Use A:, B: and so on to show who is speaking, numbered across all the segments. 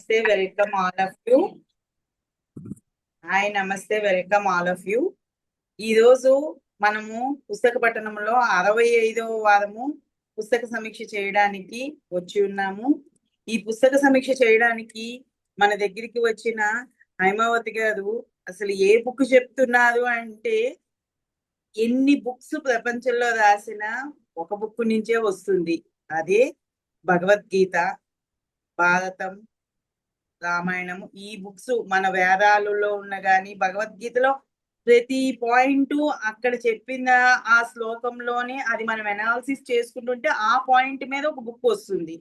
A: నమస్తే welcome all of you. Hi నమస్తే welcome all of you. ఈరోజు మనము పుస్తక పఠనంలో 65వ వారము పుస్తక సమీక్ష చేయడానికి వచ్చి ఉన్నాము. ఈ పుస్తక సమీక్ష చేయడానికి మన దగ్గరికి వచ్చిన హైమావతి గారు అసలు ఏ బుక్ చెప్తున్నారు అంటే ఎన్ని బుక్స్ ప్రపంచంలో రాసిన ఒక బుక్ నుంచే వస్తుంది. అదే భగవద్గీత, భారతం, రామాయణము. ఈ బుక్స్ మన వేదాలలో ఉన్న గాని భగవద్గీతలో ప్రతి పాయింట్ అక్కడ చెప్పిన ఆ శ్లోకంలోనే అది మనం అనాలిసిస్ చేసుకుంటుంటే ఆ పాయింట్ మీద ఒక బుక్ వస్తుంది.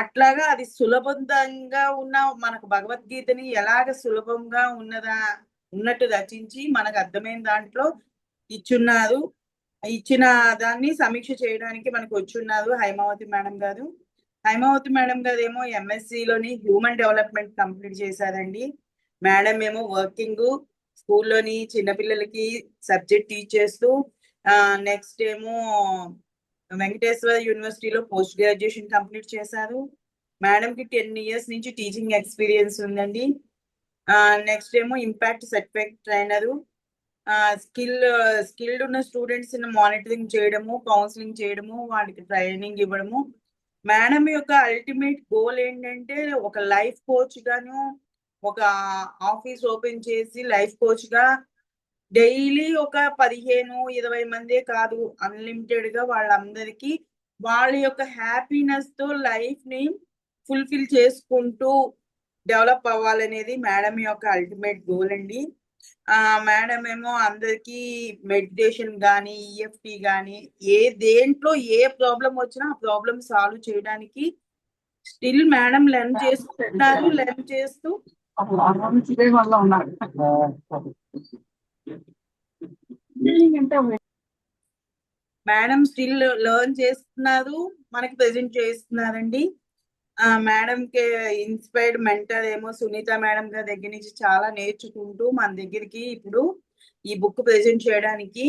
A: అట్లాగా అది సులభంగా ఉన్న మనకు భగవద్గీతని ఎలాగ సులభంగా ఉన్నట్టు రచించి మనకు అర్థమైన దాంట్లో ఇచ్చున్నారు. ఇచ్చిన దాన్ని సమీక్ష చేయడానికి మనకు వచ్చున్నారు హైమావతి మేడం గారు. హైమావతి మేడం గారు ఏమో ఎంఎస్సిలోని హ్యూమన్ డెవలప్మెంట్ కంప్లీట్ చేశారండి. మేడం ఏమో వర్కింగ్ స్కూల్లోని చిన్నపిల్లలకి సబ్జెక్ట్ టీచ్ చేస్తూ, నెక్స్ట్ ఏమో వెంకటేశ్వర యూనివర్సిటీలో పోస్ట్ గ్రాడ్యుయేషన్ కంప్లీట్ చేశారు. మేడంకి 10 years నుంచి టీచింగ్ ఎక్స్పీరియన్స్ ఉందండి. నెక్స్ట్ ఏమో ఇంపాక్ట్ సర్టిఫికేట్ ట్రైనరు. స్కిల్డ్ ఉన్న స్టూడెంట్స్ మానిటరింగ్ చేయడము, కౌన్సిలింగ్ చేయడము, వాటికి ట్రైనింగ్ ఇవ్వడము. మేడం యొక్క అల్టిమేట్ గోల్ ఏంటంటే ఒక లైఫ్ కోచ్ గాను, ఒక ఆఫీస్ ఓపెన్ చేసి లైఫ్ కోచ్ గా డైలీ ఒక 15-20 మందే కాదు, అన్లిమిటెడ్ గా వాళ్ళందరికీ వాళ్ళ యొక్క హ్యాపీనెస్ తో లైఫ్ ని ఫుల్ఫిల్ చేసుకుంటూ డెవలప్ అవ్వాలనేది మేడం యొక్క అల్టిమేట్ గోల్ అండి. మేడం ఏమో అందరికి మెడిటేషన్ కానీ, ఈఎఫ్టి కానీ, దేంట్లో ఏ ప్రాబ్లం వచ్చినా ఆ ప్రాబ్లం సాల్వ్ చేయడానికి స్టిల్ మేడం లెర్న్ చేస్తున్నారు. లెర్న్ చేస్తూ మేడం స్టిల్ లెర్న్ చేస్తున్నారు, మనకి ప్రెజెంట్ చేస్తున్నారండి. మేడం కి ఇన్స్పైర్డ్ మెంటర్ ఏమో సునీత మేడం గారి దగ్గర నుంచి చాలా నేర్చుకుంటూ మన దగ్గరికి ఇప్పుడు ఈ బుక్ ప్రెజెంట్ చేయడానికి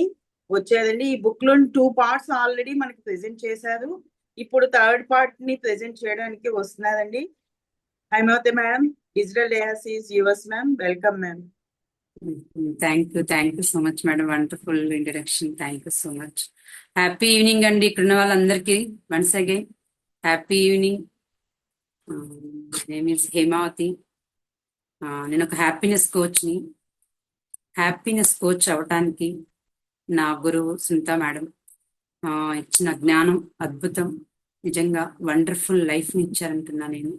A: వచ్చేదండి. ఈ బుక్ లో 2 parts ఆల్రెడీ మనకి ప్రెజెంట్ చేశారు. ఇప్పుడు 3rd part ని ప్రెజెంట్ చేయడానికి వస్తున్నారండి. Haimavathi madam, digital dais is yours ma'am. Welcome ma'am.
B: Thank you so much madam. Wonderful introduction. Thank you so much. Happy evening అండి ఇక్కడ ఉన్న వాళ్ళందరికీ. Once again happy evening. Name is Hemavathi. నేను ఒక హ్యాపీనెస్ కోచ్ని. హ్యాపీనెస్ కోచ్ అవటానికి నా గురువు సునీత మేడం ఇచ్చిన జ్ఞానం అద్భుతం. నిజంగా వండర్ఫుల్ లైఫ్ని ఇచ్చారంటున్నా నేను.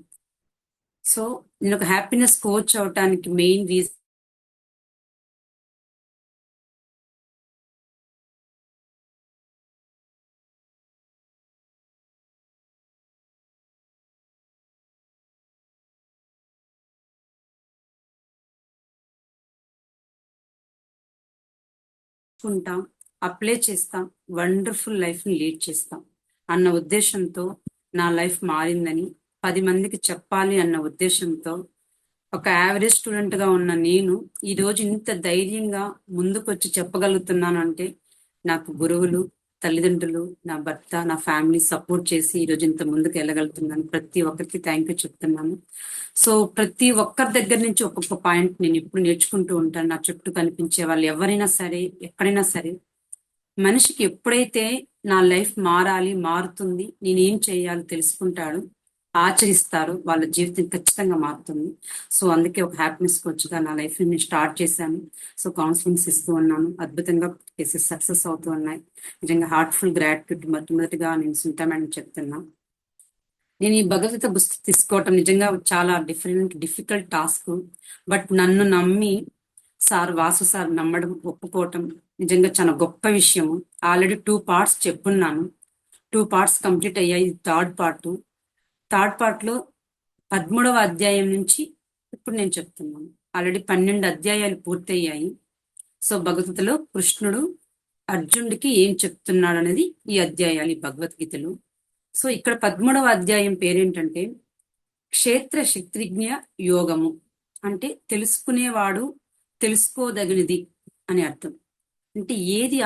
B: సో నేను ఒక హ్యాపీనెస్ కోచ్ అవటానికి మెయిన్ రీజన్ ఉంటాం, అప్లై చేస్తాం, వండర్ఫుల్ లైఫ్ని లీడ్ చేస్తాం అన్న ఉద్దేశంతో నా లైఫ్ మారిందని 10 మందికి చెప్పాలి అన్న ఉద్దేశంతో ఒక యావరేజ్ స్టూడెంట్గా ఉన్న నేను ఈరోజు ఇంత ధైర్యంగా ముందుకొచ్చి చెప్పగలుగుతున్నాను అంటే నాకు గురువులు, తల్లిదండ్రులు, నా భర్త, నా ఫ్యామిలీ సపోర్ట్ చేసి ఈరోజు ఇంత ముందుకు వెళ్ళగలుగుతున్నాను. ప్రతి ఒక్కరికి థ్యాంక్ యూ చెప్తున్నాను. సో ప్రతి ఒక్కరి దగ్గర నుంచి ఒక్కొక్క పాయింట్ నేను ఇప్పుడు నేర్చుకుంటూ ఉంటాను. నా చుట్టూ కనిపించే వాళ్ళు ఎవరైనా సరే, ఎక్కడైనా సరే, మనిషికి ఎప్పుడైతే నా లైఫ్ మారుతుంది, నేనేం చేయాలో తెలుసుకుంటాడు, ఆచరిస్తారు, వాళ్ళ జీవితం ఖచ్చితంగా మారుతుంది. సో అందుకే ఒక హ్యాపీనెస్ కోచ్గా నా లైఫ్ నేను స్టార్ట్ చేశాను. సో కౌన్సిలింగ్స్ ఇస్తూ ఉన్నాను. అద్భుతంగా కేసెస్ సక్సెస్ అవుతూ ఉన్నాయి. నిజంగా హార్ట్ఫుల్ గ్రాటిట్యూడ్ మొట్టమొదటిగా నేను సునీత మేడం చెప్తున్నా. నేను ఈ భగవద్గీత పుస్తకం తీసుకోవటం నిజంగా చాలా డిఫికల్ట్ టాస్క్. బట్ నన్ను నమ్మి వాసు సార్ నమ్మడం, ఒప్పుకోవటం నిజంగా చాలా గొప్ప విషయము. Already 2 parts చెప్పున్నాను. 2 parts కంప్లీట్ అయ్యాయి. 3rd part లో 13వ అధ్యాయం నుంచి ఇప్పుడు నేను చెప్తున్నాను. ఆల్రెడీ 12 అధ్యాయాలు పూర్తయ్యాయి. సో భగవద్గీతలో కృష్ణుడు అర్జునుడికి ఏం చెప్తున్నాడు అనేది ఈ అధ్యాయాలు ఈ భగవద్గీతలో. సో ఇక్కడ 13వ అధ్యాయం పేరేంటంటే క్షేత్ర శక్తిజ్ఞ యోగము. అంటే తెలుసుకునేవాడు తెలుసుకోదగినది అని అర్థం. అంటే ఏది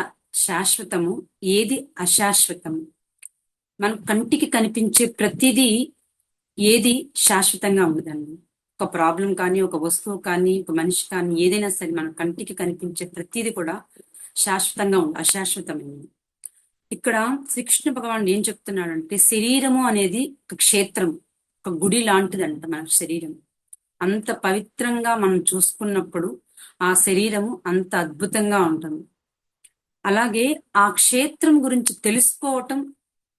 B: శాశ్వతము, ఏది అశాశ్వతము. మన కంటికి కనిపించే ప్రతిదీ ఏది శాశ్వతంగా ఉండదండి. ఒక ప్రాబ్లం కానీ, ఒక వస్తువు కానీ, ఒక మనిషి కానీ, ఏదైనా సరే మన కంటికి కనిపించే ప్రతిదీ కూడా శాశ్వతంగా అశాశ్వతమైనది. ఇక్కడ శ్రీకృష్ణ భగవానుడు ఏం చెప్తున్నాడంటే, శరీరము అనేది ఒక క్షేత్రం, ఒక గుడి లాంటిదంట మన శరీరం. అంత పవిత్రంగా మనం చూసుకున్నప్పుడు ఆ శరీరము అంత అద్భుతంగా ఉంటుంది. అలాగే ఆ క్షేత్రం గురించి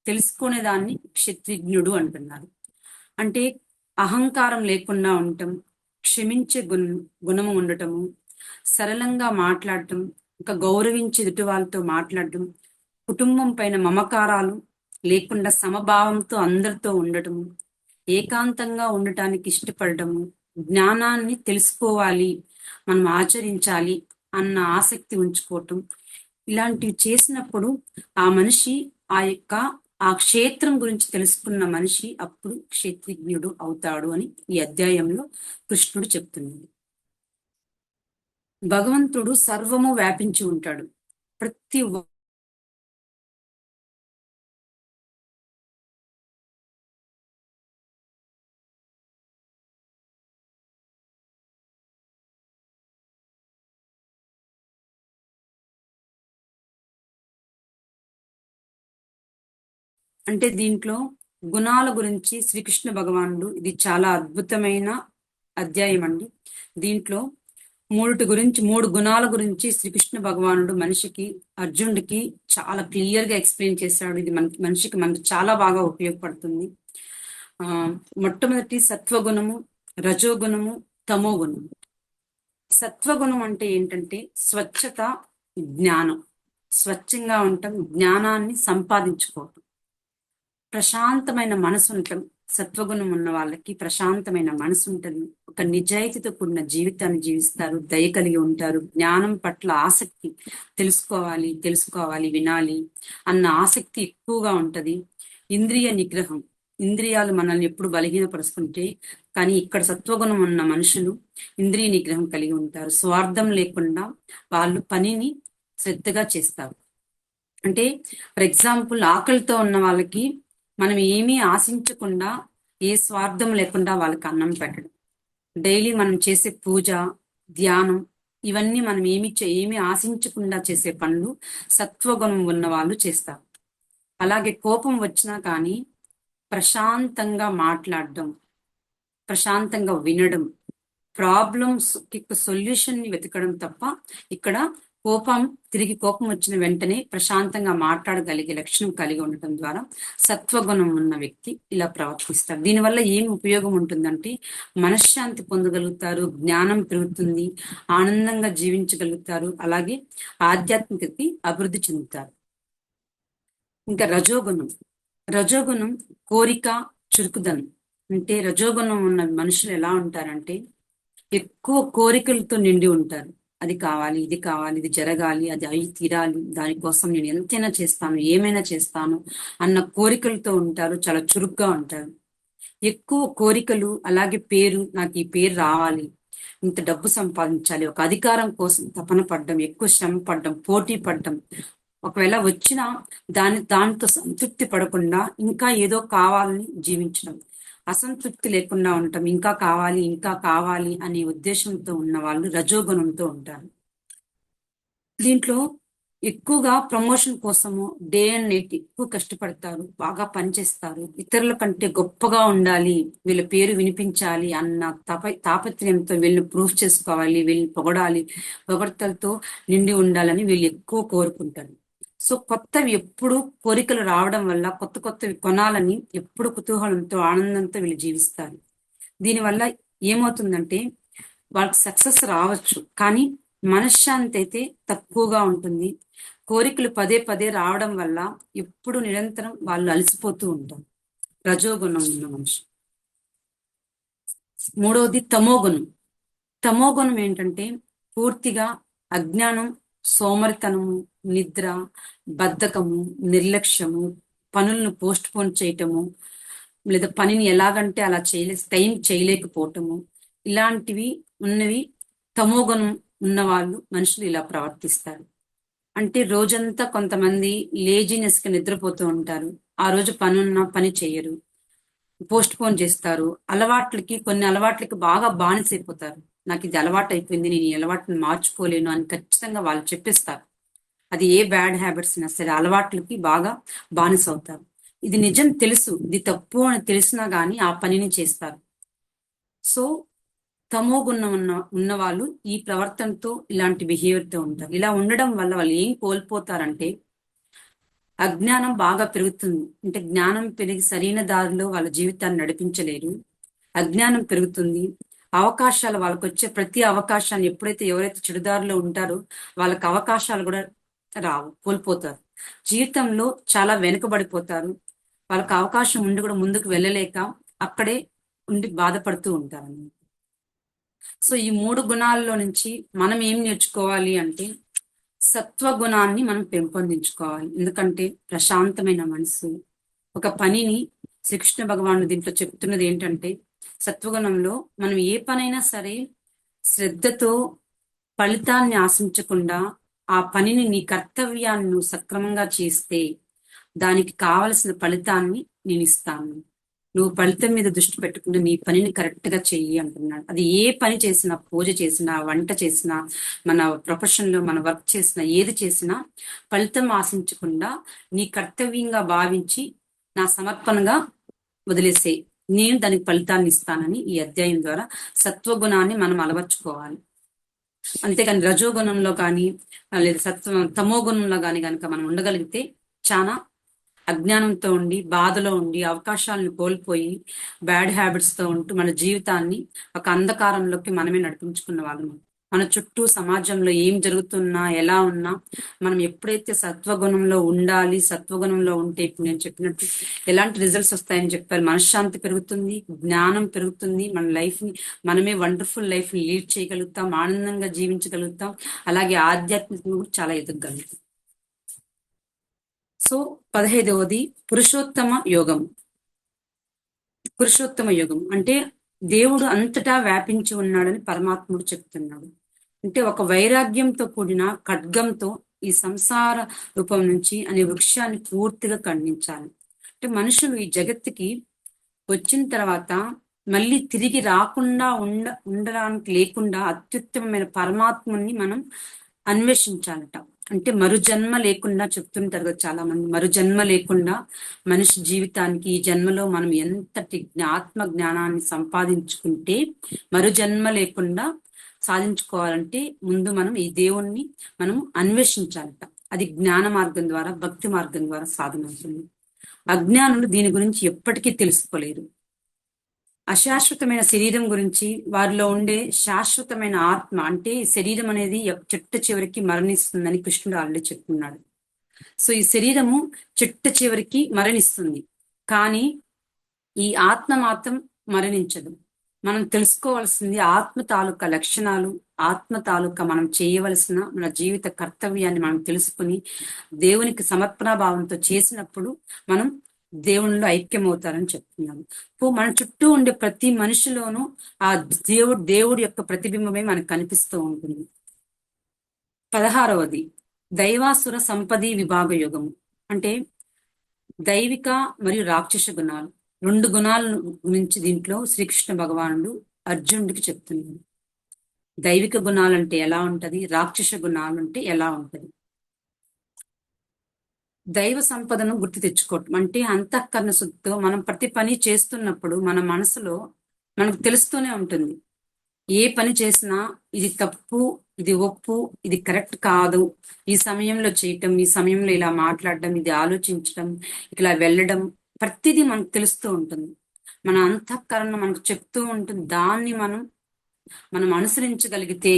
B: తెలుసుకునే దాన్ని క్షత్రిజ్ఞుడు అంటున్నారు. అంటే అహంకారం లేకుండా ఉండటం, క్షమించే గుణము ఉండటము, సరళంగా మాట్లాడటం, ఇంకా గౌరవించి ఎదుటి వాళ్ళతో మాట్లాడటం, కుటుంబం పైన మమకారాలు లేకుండా సమభావంతో అందరితో ఉండటము, ఏకాంతంగా ఉండటానికి ఇష్టపడటము, జ్ఞానాన్ని తెలుసుకోవాలి, మనం ఆచరించాలి అన్న ఆసక్తి ఉంచుకోవటం, ఇలాంటివి చేసినప్పుడు ఆ మనిషి ఆ క్షేత్రం గురించి తెలుసుకున్న మనిషి అప్పుడు క్షేత్రజ్ఞుడు అవుతాడు అని ఈ అధ్యాయంలో కృష్ణుడు చెప్తున్నాడు. భగవంతుడు సర్వము వ్యాపించి ఉంటాడు. ప్రతి అంటే దీంట్లో గుణాల గురించి శ్రీకృష్ణ భగవానుడు, ఇది చాలా అద్భుతమైన అధ్యాయం అండి. దీంట్లో మూడు గుణాల గురించి శ్రీకృష్ణ భగవానుడు మనిషికి, అర్జునుడికి చాలా క్లియర్ గా ఎక్స్ప్లెయిన్ చేశాడు. ఇది మనకి చాలా బాగా ఉపయోగపడుతుంది. మొట్టమొదటి సత్వగుణము, రజోగుణము, తమోగుణము. సత్వగుణం అంటే ఏంటంటే స్వచ్ఛత, జ్ఞానం. స్వచ్ఛంగా ఉండటం, జ్ఞానాన్ని సంపాదించుకోవటం, ప్రశాంతమైన మనసు ఉండటం. సత్వగుణం ఉన్న వాళ్ళకి ప్రశాంతమైన మనసు ఉంటుంది, ఒక నిజాయితీతో కూడిన జీవితాన్ని జీవిస్తారు, దయ కలిగి ఉంటారు, జ్ఞానం పట్ల ఆసక్తి, తెలుసుకోవాలి, వినాలి అన్న ఆసక్తి ఎక్కువగా ఉంటది. ఇంద్రియ నిగ్రహం, ఇంద్రియాలు మనల్ని ఎప్పుడు బలహీనపరుస్తుంటే, కానీ ఇక్కడ సత్వగుణం ఉన్న మనుషులు ఇంద్రియ నిగ్రహం కలిగి ఉంటారు. స్వార్థం లేకుండా వాళ్ళు పనిని శ్రద్ధగా చేస్తారు. అంటే ఫర్ ఎగ్జాంపుల్, ఆకలితో ఉన్న వాళ్ళకి మనం ఏమీ ఆశించకుండా, ఏ స్వార్థం లేకుండా వాళ్ళకి అన్నం పెట్టడం. డైలీ మనం చేసే పూజ, ధ్యానం, ఇవన్నీ మనం ఏమీ ఆశించకుండా చేసే పనులు సత్వగుణం ఉన్న వాళ్ళు చేస్తారు. అలాగే కోపం వచ్చినా కానీ ప్రశాంతంగా మాట్లాడడం, ప్రశాంతంగా వినడం, ప్రాబ్లమ్స్ సొల్యూషన్ ని వెతకడం తప్ప, ఇక్కడ తిరిగి కోపం వచ్చిన వెంటనే ప్రశాంతంగా మాట్లాడగలిగే లక్షణం కలిగి ఉండటం ద్వారా సత్వగుణం ఉన్న వ్యక్తి ఇలా ప్రవర్తిస్తారు. దీనివల్ల ఏం ఉపయోగం ఉంటుందంటే, మనశ్శాంతి పొందగలుగుతారు, జ్ఞానం పెరుగుతుంది, ఆనందంగా జీవించగలుగుతారు, అలాగే ఆధ్యాత్మికతకి అభివృద్ధి చెందుతారు. ఇంకా రజోగుణం కోరిక, చురుకుదనం. అంటే రజోగుణం ఉన్న మనుషులు ఎలా ఉంటారంటే, ఎక్కువ కోరికలతో నిండి ఉంటారు. అది కావాలి, ఇది కావాలి, ఇది జరగాలి, అది అయి తీరాలి, దానికోసం నేను ఎంతైనా చేస్తాను, ఏమైనా చేస్తాను అన్న కోరికలతో ఉంటారు, చాలా చురుగ్గా ఉంటారు. ఎక్కువ కోరికలు, అలాగే నాకు ఈ పేరు రావాలి, ఇంత డబ్బు సంపాదించాలి, ఒక అధికారం కోసం తపన పడ్డం, ఎక్కువ శ్రమ పడ్డం, పోటీ పడ్డం, ఒకవేళ వచ్చినా దానితో సంతృప్తి పడకుండా ఇంకా ఏదో కావాలని జీవించడం, అసంతృప్తి లేకుండా ఉండటం, ఇంకా కావాలి అనే ఉద్దేశంతో ఉన్న వాళ్ళు రజోగుణంతో ఉంటారు. దీంట్లో ఎక్కువగా ప్రమోషన్ కోసము డే అండ్ నైట్ ఎక్కువ కష్టపడతారు, బాగా పనిచేస్తారు, ఇతరుల కంటే గొప్పగా ఉండాలి, వీళ్ళ పేరు వినిపించాలి అన్న తాపత్రయంతో వీళ్ళని ప్రూఫ్ చేసుకోవాలి, వీళ్ళని పొగడతలతో నిండి ఉండాలని వీళ్ళు ఎక్కువ కోరుకుంటారు. సో కొత్తవి ఎప్పుడు కోరికలు రావడం వల్ల కొత్తవి కొనాలని ఎప్పుడు కుతూహలంతో, ఆనందంతో వీళ్ళు జీవిస్తారు. దీనివల్ల ఏమవుతుందంటే, వాళ్ళకి సక్సెస్ రావచ్చు, కానీ మనశ్శాంతి అయితే తక్కువగా ఉంటుంది. కోరికలు పదే రావడం వల్ల ఎప్పుడు నిరంతరం వాళ్ళు అలసిపోతూ ఉంటారు. రజోగుణం ఉన్న మనిషి. మూడవది తమోగుణం ఏంటంటే పూర్తిగా అజ్ఞానం, సోమరితనము, నిద్ర, బద్ధకము, నిర్లక్ష్యము, పనులను పోస్ట్ పోన్ చేయటము, లేదా పనిని ఎలాగంటే అలా టైం చేయలేకపోవటము, ఇలాంటివి ఉన్నవి తమోగుణం ఉన్నవాళ్ళు మనుషులు ఇలా ప్రవర్తిస్తారు. అంటే రోజంతా కొంతమంది లేజినెస్ కి నిద్రపోతూ ఉంటారు, ఆ రోజు పని చేయరు, పోస్ట్ పోన్ చేస్తారు. కొన్ని అలవాట్లకి బాగా బానిసైపోతారు. నాకు ఇది అలవాటు అయిపోయింది, నేను ఈ అలవాటుని మార్చుకోలేను అని ఖచ్చితంగా వాళ్ళు చెప్పేస్తారు. అది ఏ బ్యాడ్ హ్యాబిట్స్ అయినా సరే అలవాట్లకి బాగా బానిస అవుతారు. ఇది నిజం తెలుసు, ఇది తప్పు అని తెలిసినా గానీ ఆ పనిని చేస్తారు. సో తమో గుణం ఉన్న వాళ్ళు ఈ ప్రవర్తనతో, ఇలాంటి బిహేవియర్తో ఉంటారు. ఇలా ఉండడం వల్ల వాళ్ళు ఏం కోల్పోతారంటే అజ్ఞానం బాగా పెరుగుతుంది. అంటే జ్ఞానం పెరిగి సరైన దారిలో వాళ్ళ జీవితాన్ని నడిపించలేరు. అజ్ఞానం పెరుగుతుంది. అవకాశాలు, వాళ్ళకి వచ్చే ప్రతి అవకాశాన్ని ఎవరైతే చెడుదారిలో ఉంటారో వాళ్ళకి అవకాశాలు కూడా రావు, కోల్పోతారు. జీవితంలో చాలా వెనుకబడిపోతారు. వాళ్ళకి అవకాశం ఉండి కూడా ముందుకు వెళ్ళలేక అక్కడే ఉండి బాధపడుతూ ఉంటారు. సో ఈ 3 గుణాల్లో నుంచి మనం ఏం నేర్చుకోవాలి అంటే సత్వగుణాన్ని మనం పెంపొందించుకోవాలి. ఎందుకంటే ప్రశాంతమైన మనసు, ఒక పనిని శ్రీకృష్ణ భగవానుడు దీంట్లో చెప్తున్నది ఏంటంటే సత్వగుణంలో మనం ఏ పనైనా సరే శ్రద్ధతో, ఫలితాన్ని ఆశించకుండా ఆ పనిని, నీ కర్తవ్యాన్ని నువ్వు సక్రమంగా చేస్తే దానికి కావలసిన ఫలితాన్ని నేను ఇస్తాను. నువ్వు ఫలితం మీద దృష్టి పెట్టకుండా నీ పనిని కరెక్ట్ గా చెయ్యి అంటున్నాడు. అది ఏ పని చేసినా, పూజ చేసినా, వంట చేసినా, మన ప్రొఫెషన్ లో మన వర్క్ చేసినా, ఏది చేసినా ఫలితం ఆశించకుండా నీ కర్తవ్యంగా భావించి నా సమర్పణగా వదిలేసే, నేను దానికి ఫలితాన్ని ఇస్తానని ఈ అధ్యాయం ద్వారా సత్వగుణాన్ని మనం అలవర్చుకోవాలి. అంతేకాని రజోగుణంలో కానీ లేదా తమో గుణంలో కానీ కనుక మనం ఉండగలిగితే చాలా అజ్ఞానంతో ఉండి, బాధలో ఉండి, అవకాశాలను కోల్పోయి, బ్యాడ్ హ్యాబిట్స్ తో ఉంటూ మన జీవితాన్ని ఒక అంధకారంలోకి మనమే నడిపించుకున్న వాళ్ళము. మన చుట్టూ సమాజంలో ఏం జరుగుతున్నా, ఎలా ఉన్నా మనం ఎప్పుడైతే సత్వగుణంలో ఉండాలి, సత్వగుణంలో ఉంటే ఇప్పుడు నేను చెప్పినట్టు ఎలాంటి రిజల్ట్స్ వస్తాయని చెప్పారు. మనశ్శాంతి పెరుగుతుంది, జ్ఞానం పెరుగుతుంది, మన లైఫ్ ని మనమే వండర్ఫుల్ లైఫ్ ని లీడ్ చేయగలుగుతాం, ఆనందంగా జీవించగలుగుతాం, అలాగే ఆధ్యాత్మికంగా కూడా చాలా ఎదగలుగుతాం. సో 15వది పురుషోత్తమ యోగం. పురుషోత్తమ యోగం అంటే దేవుడు అంతటా వ్యాపించి ఉన్నాడని పరమాత్ముడు చెప్తున్నాడు. అంటే ఒక వైరాగ్యంతో కూడిన ఖడ్గంతో ఈ సంసార రూపం నుంచి అనే వృక్షాన్ని పూర్తిగా ఖండించాలి. అంటే మనుషులు ఈ జగత్తుకి వచ్చిన తర్వాత మళ్ళీ తిరిగి రాకుండా ఉండడానికి లేకుండా అత్యుత్తమమైన పరమాత్ముని మనం అన్వేషించాలట. అంటే మరుజన్మ లేకుండా చెప్తుంటారు కదా చాలా మంది, మరుజన్మ లేకుండా మనిషి జీవితానికి ఈ జన్మలో మనం ఎంతటి ఆత్మ జ్ఞానాన్ని సంపాదించుకుంటే మరుజన్మ లేకుండా సాధించుకోవాలంటే ముందు మనం ఈ దేవుణ్ణి మనం అన్వేషించాలట. అది జ్ఞాన మార్గం ద్వారా, భక్తి మార్గం ద్వారా సాధన అవుతుంది. అజ్ఞానులు దీని గురించి ఎప్పటికీ తెలుసుకోలేరు. అశాశ్వతమైన శరీరం గురించి, వారిలో ఉండే శాశ్వతమైన ఆత్మ అంటే శరీరం అనేది చిట్ట చివరికి మరణిస్తుందని కృష్ణుడు ఆల్రెడీ చెప్తున్నాడు. సో ఈ శరీరము చిట్ట చివరికి మరణిస్తుంది, కానీ ఈ ఆత్మ మాత్రం మరణించదు. మనం తెలుసుకోవాల్సింది ఆత్మ తాలూకా లక్షణాలు, ఆత్మ తాలూకా మనం చేయవలసిన మన జీవిత కర్తవ్యాన్ని మనం తెలుసుకుని దేవునికి సమర్పణాభావంతో చేసినప్పుడు మనం దేవునిలో ఐక్యమవుతారని చెప్తున్నాను. మన చుట్టూ ఉండే ప్రతి మనిషిలోనూ ఆ దేవుడి యొక్క ప్రతిబింబమే మనకు కనిపిస్తూ ఉంటుంది. 16వది దైవాసుర సంపది విభాగ యోగము. అంటే దైవిక మరియు రాక్షస గుణాలు, 2 గుణాల గురించి దీంట్లో శ్రీకృష్ణ భగవానుడు అర్జునుడికి చెప్తున్నాడు. దైవిక గుణాలంటే ఎలా ఉంటది, రాక్షస గుణాలంటే ఎలా ఉంటది. దైవ సంపదను గుర్తు తెచ్చుకోవటం అంటే అంతఃకరణ శుద్ధితో మనం ప్రతి పని చేస్తున్నప్పుడు మన మనసులో మనకు తెలుస్తూనే ఉంటుంది. ఏ పని చేసినా ఇది తప్పు, ఇది ఒప్పు, ఇది కరెక్ట్ కాదు, ఈ సమయంలో చేయటం, ఈ సమయంలో ఇలా మాట్లాడడం, ఇది ఆలోచించడం, ఇలా వెళ్ళడం, ప్రతిదీ మనకు తెలుస్తూ ఉంటుంది. మన అంతఃకరణ మనకు చెప్తూ ఉంటుంది. దాన్ని మనం అనుసరించగలిగితే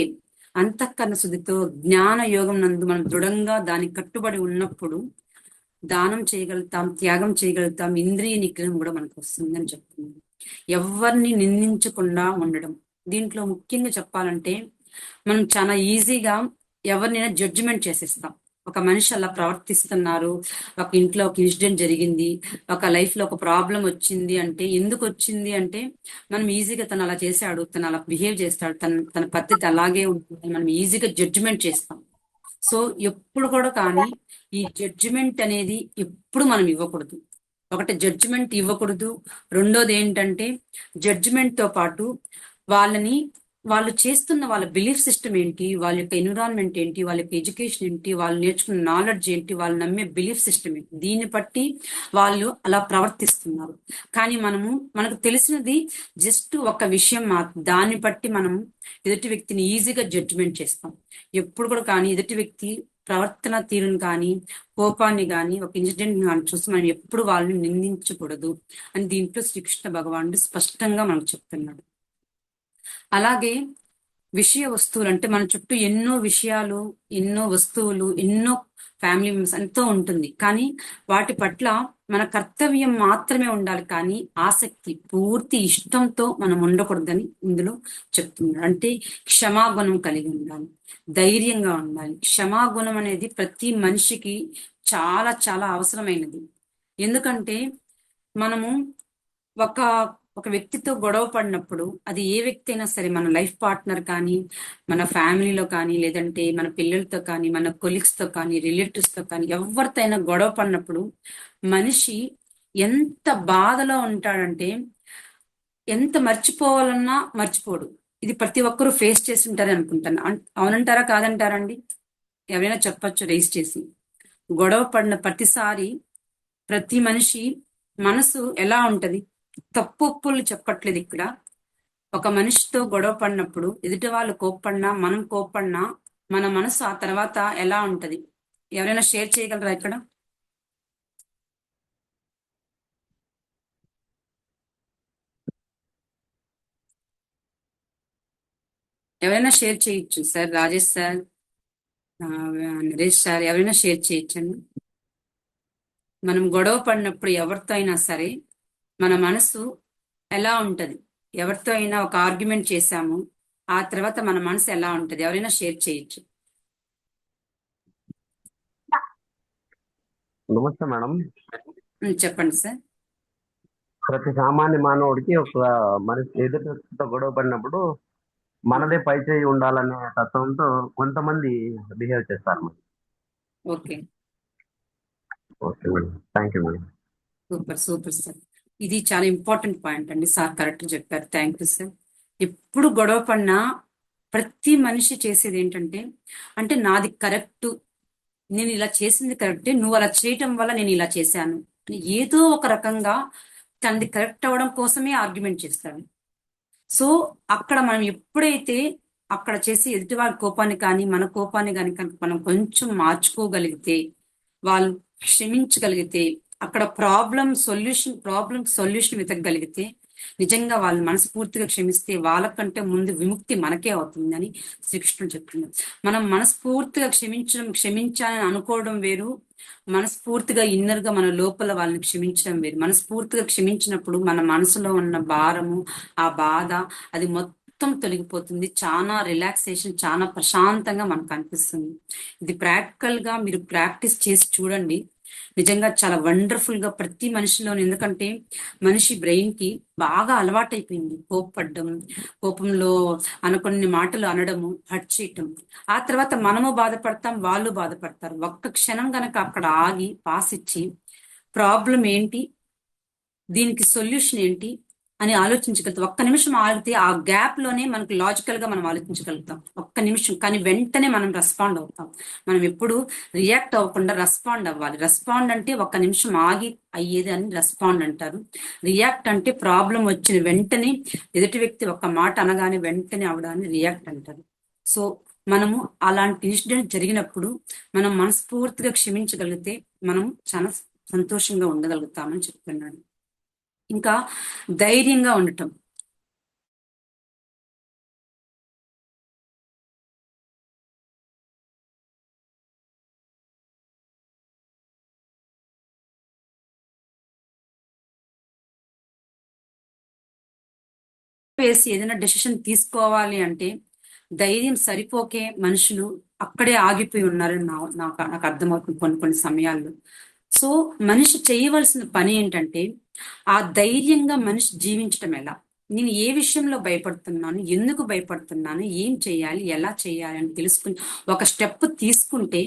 B: అంతఃకరణ శుద్ధితో జ్ఞాన యోగం నందు మనం దృఢంగా దానికి కట్టుబడి ఉన్నప్పుడు దానం చేయగలుగుతాం, త్యాగం చేయగలుగుతాం, ఇంద్రియ నిగ్రహం కూడా మనకు వస్తుందని చెప్తున్నాం. ఎవరిని నిందించకుండా ఉండడం. దీంట్లో ముఖ్యంగా చెప్పాలంటే మనం చాలా ఈజీగా ఎవరినైనా జడ్జిమెంట్ చేసేస్తాం. ఒక మనిషి అలా ప్రవర్తిస్తున్నారు, ఒక ఇంట్లో ఒక ఇన్సిడెంట్ జరిగింది, ఒక లైఫ్ లో ఒక ప్రాబ్లం వచ్చింది అంటే ఎందుకు వచ్చింది అంటే మనం ఈజీగా తను అలా చేశాడు, తను అలా బిహేవ్ చేస్తాడు, తన పద్ధతి అలాగే ఉంటుంది, మనం ఈజీగా జడ్జిమెంట్ చేస్తాం. సో ఎప్పుడు కూడా కానీ ఈ జడ్జిమెంట్ అనేది ఎప్పుడు మనం ఇవ్వకూడదు. ఒకటి జడ్జిమెంట్ ఇవ్వకూడదు. రెండోది ఏంటంటే జడ్జిమెంట్ తో పాటు వాళ్ళని వాళ్ళు చేస్తున్న వాళ్ళ బిలీఫ్ సిస్టమ్ ఏంటి, వాళ్ళ యొక్క ఎన్విరాన్మెంట్ ఏంటి, వాళ్ళ యొక్క ఎడ్యుకేషన్ ఏంటి, వాళ్ళు నేర్చుకున్న నాలెడ్జ్ ఏంటి, వాళ్ళు నమ్మే బిలీఫ్ సిస్టమ్ ఏంటి, దీన్ని బట్టి వాళ్ళు అలా ప్రవర్తిస్తున్నారు. కానీ మనకు తెలిసినది జస్ట్ ఒక విషయం మాత్రం, దాన్ని బట్టి మనం ఎదుటి వ్యక్తిని ఈజీగా జడ్జిమెంట్ చేస్తాం. ఎప్పుడు కూడా కానీ ఎదుటి వ్యక్తి ప్రవర్తన తీరును కానీ కోపాన్ని కానీ ఒక ఇన్సిడెంట్ కానీ చూసి మనం ఎప్పుడు వాళ్ళని నిందించకూడదు అని దీంట్లో శ్రీకృష్ణ భగవానుడు స్పష్టంగా మనకు చెప్తున్నాడు. అలాగే విషయ వస్తువులు అంటే మన చుట్టూ ఎన్నో విషయాలు, ఎన్నో వస్తువులు, ఎన్నో ఫ్యామిలీ మెంబర్స్ ఎంతో ఉంటుంది. కానీ వాటి పట్ల మన కర్తవ్యం మాత్రమే ఉండాలి, కానీ ఆసక్తి పూర్తి ఇష్టంతో మనం ఉండకూడదని ఇందులో చెప్తున్నాడు. అంటే క్షమాగుణం కలిగి ఉండాలి, ధైర్యంగా ఉండాలి. క్షమాగుణం అనేది ప్రతి మనిషికి చాలా చాలా అవసరమైనది. ఎందుకంటే మనము ఒక ఒక వ్యక్తితో గొడవ పడినప్పుడు, అది ఏ వ్యక్తి అయినా సరే, మన లైఫ్ పార్ట్నర్ కానీ, మన ఫ్యామిలీలో కానీ, లేదంటే మన పిల్లలతో కానీ, మన కొలీగ్స్ తో కానీ, రిలేటివ్స్ తో కానీ, ఎవరితో అయినా గొడవ పడినప్పుడు మనిషి ఎంత బాధలో ఉంటాడంటే ఎంత మర్చిపోవాలన్నా మర్చిపోడు. ఇది ప్రతి ఒక్కరూ ఫేస్ చేసి ఉంటారని అనుకుంటాను. అవునంటారా కాదంటారండి? ఎవరైనా చెప్పొచ్చు రైస్ చేసి. గొడవ పడిన ప్రతిసారి ప్రతి మనిషి మనసు ఎలా ఉంటది? తప్పులు చెప్పట్లేదు ఇక్కడ. ఒక మనిషితో గొడవ పడినప్పుడు ఎదుటి వాళ్ళు కోప్పడినా, మనం కోప్పడినా, మన మనసు ఆ తర్వాత ఎలా ఉంటది? ఎవరైనా షేర్ చేయగలరా ఇక్కడ? ఎవరైనా షేర్ చేయొచ్చు sir. Rajesh sir, Naresh sir, ఎవరైనా షేర్ చేయొచ్చండి. మనం గొడవ పడినప్పుడు ఎవరితో అయినా సరే మన మనసు ఎలా ఉంటది? ఎవరితో అయినా ఒక ఆర్గ్యుమెంట్ చేశాము, ఆ తర్వాత మన మనసు ఎలా ఉంటది? ఎవరైనా షేర్ చేయొచ్చు.
C: నమస్తే మేడం.
B: చెప్పండి సార్.
C: ప్రతి సామాన్య మానవుడికి ఒక మనిషి ఎదుటితో గొడవ పడినప్పుడు మనదే పై చేయి ఉండాలనే తత్వంతో కొంతమంది బిహేవ్ చేస్తారు madam.
B: Okay,
C: okay madam, thank you madam.
B: Super super sir. ఇది చాలా ఇంపార్టెంట్ పాయింట్ అండి. సార్ కరెక్ట్ చెప్పారు. Thank you sir. ఎప్పుడు గొడవ పడినా ప్రతి మనిషి చేసేది ఏంటంటే, అంటే నాది కరెక్ట్, నేను ఇలా చేసింది కరెక్టే, నువ్వు అలా చేయటం వల్ల నేను ఇలా చేశాను అని ఏదో ఒక రకంగా తనది కరెక్ట్ అవ్వడం కోసమే ఆర్గ్యుమెంట్ చేస్తాడు. సో అక్కడ మనం ఎప్పుడైతే అక్కడ చేసి ఎదుటి వాళ్ళ కోపాన్ని కానీ మన కోపాన్ని కానీ కనుక మనం కొంచెం మార్చుకోగలిగితే, వాళ్ళు క్షమించగలిగితే, అక్కడ ప్రాబ్లం సొల్యూషన్ వెతకగలిగితే, నిజంగా వాళ్ళు మనస్ఫూర్తిగా క్షమిస్తే వాళ్ళకంటే ముందు విముక్తి మనకే అవుతుందని శ్రీకృష్ణుడు చెప్తున్నాడు. మనం మనస్ఫూర్తిగా క్షమించాలని అనుకోవడం వేరు, మనస్ఫూర్తిగా ఇన్నర్ గా మన లోపల వాళ్ళని క్షమించడం వేరు. మనస్ఫూర్తిగా క్షమించినప్పుడు మన మనసులో ఉన్న భారము, ఆ బాధ, అది మొత్తం తొలగిపోతుంది. చాలా రిలాక్సేషన్, చాలా ప్రశాంతంగా మనకు అనిపిస్తుంది. ఇది ప్రాక్టికల్ గా మీరు ప్రాక్టీస్ చేసి చూడండి. నిజంగా చాలా వండర్ఫుల్ గా ప్రతి మనిషిలోని, ఎందుకంటే మనిషి బ్రెయిన్ కి బాగా అలవాటైపోయింది కోప్పడ్డం, కోపంలో అనుకున్ని మాటలు అనడము, హట్ చేయటం. ఆ తర్వాత మనము బాధపడతాం, వాళ్ళు బాధపడతారు. ఒక్క క్షణం గనక అక్కడ ఆగి పాస్ ఇచ్చి ప్రాబ్లం ఏంటి, దీనికి సొల్యూషన్ ఏంటి అని ఆలోచించగలుగుతాం. ఒక్క నిమిషం ఆగితే ఆ గ్యాప్ లోనే మనకు లాజికల్ గా మనం ఆలోచించగలుగుతాం. ఒక్క నిమిషం. కానీ వెంటనే మనం రెస్పాండ్ అవుతాం. మనం ఎప్పుడు రియాక్ట్ అవ్వకుండా రెస్పాండ్ అవ్వాలి. రెస్పాండ్ అంటే ఒక్క నిమిషం ఆగి అయ్యేది అని రెస్పాండ్ అంటారు. రియాక్ట్ అంటే ప్రాబ్లం వచ్చిన వెంటనే ఎదుటి వ్యక్తి ఒక్క మాట అనగానే వెంటనే అవడాన్ని రియాక్ట్ అంటారు. సో మనము అలాంటి ఇన్సిడెంట్ జరిగినప్పుడు మనం మనస్ఫూర్తిగా క్షమించగలిగితే మనం చాలా సంతోషంగా ఉండగలుగుతామని చెప్తున్నాడు. ఇంకా ధైర్యంగా ఉండటం. వేసి ఏదైనా డెసిషన్ తీసుకోవాలి అంటే ధైర్యం సరిపోకే మనుషులు అక్కడే ఆగిపోయి ఉన్నారని నాకు అర్థమవుతుంది కొన్ని కొన్ని సమయాల్లో. సో మనిషి చేయవలసిన పని ఏంటంటే, ఆ ధైర్యంగా మనిషి జీవించటం ఎలా, నేను ఏ విషయంలో భయపడుతున్నాను, ఎందుకు భయపడుతున్నాను, ఏం చేయాలి, ఎలా చేయాలి అని తెలుసుకుని ఒక స్టెప్ తీసుకుంటే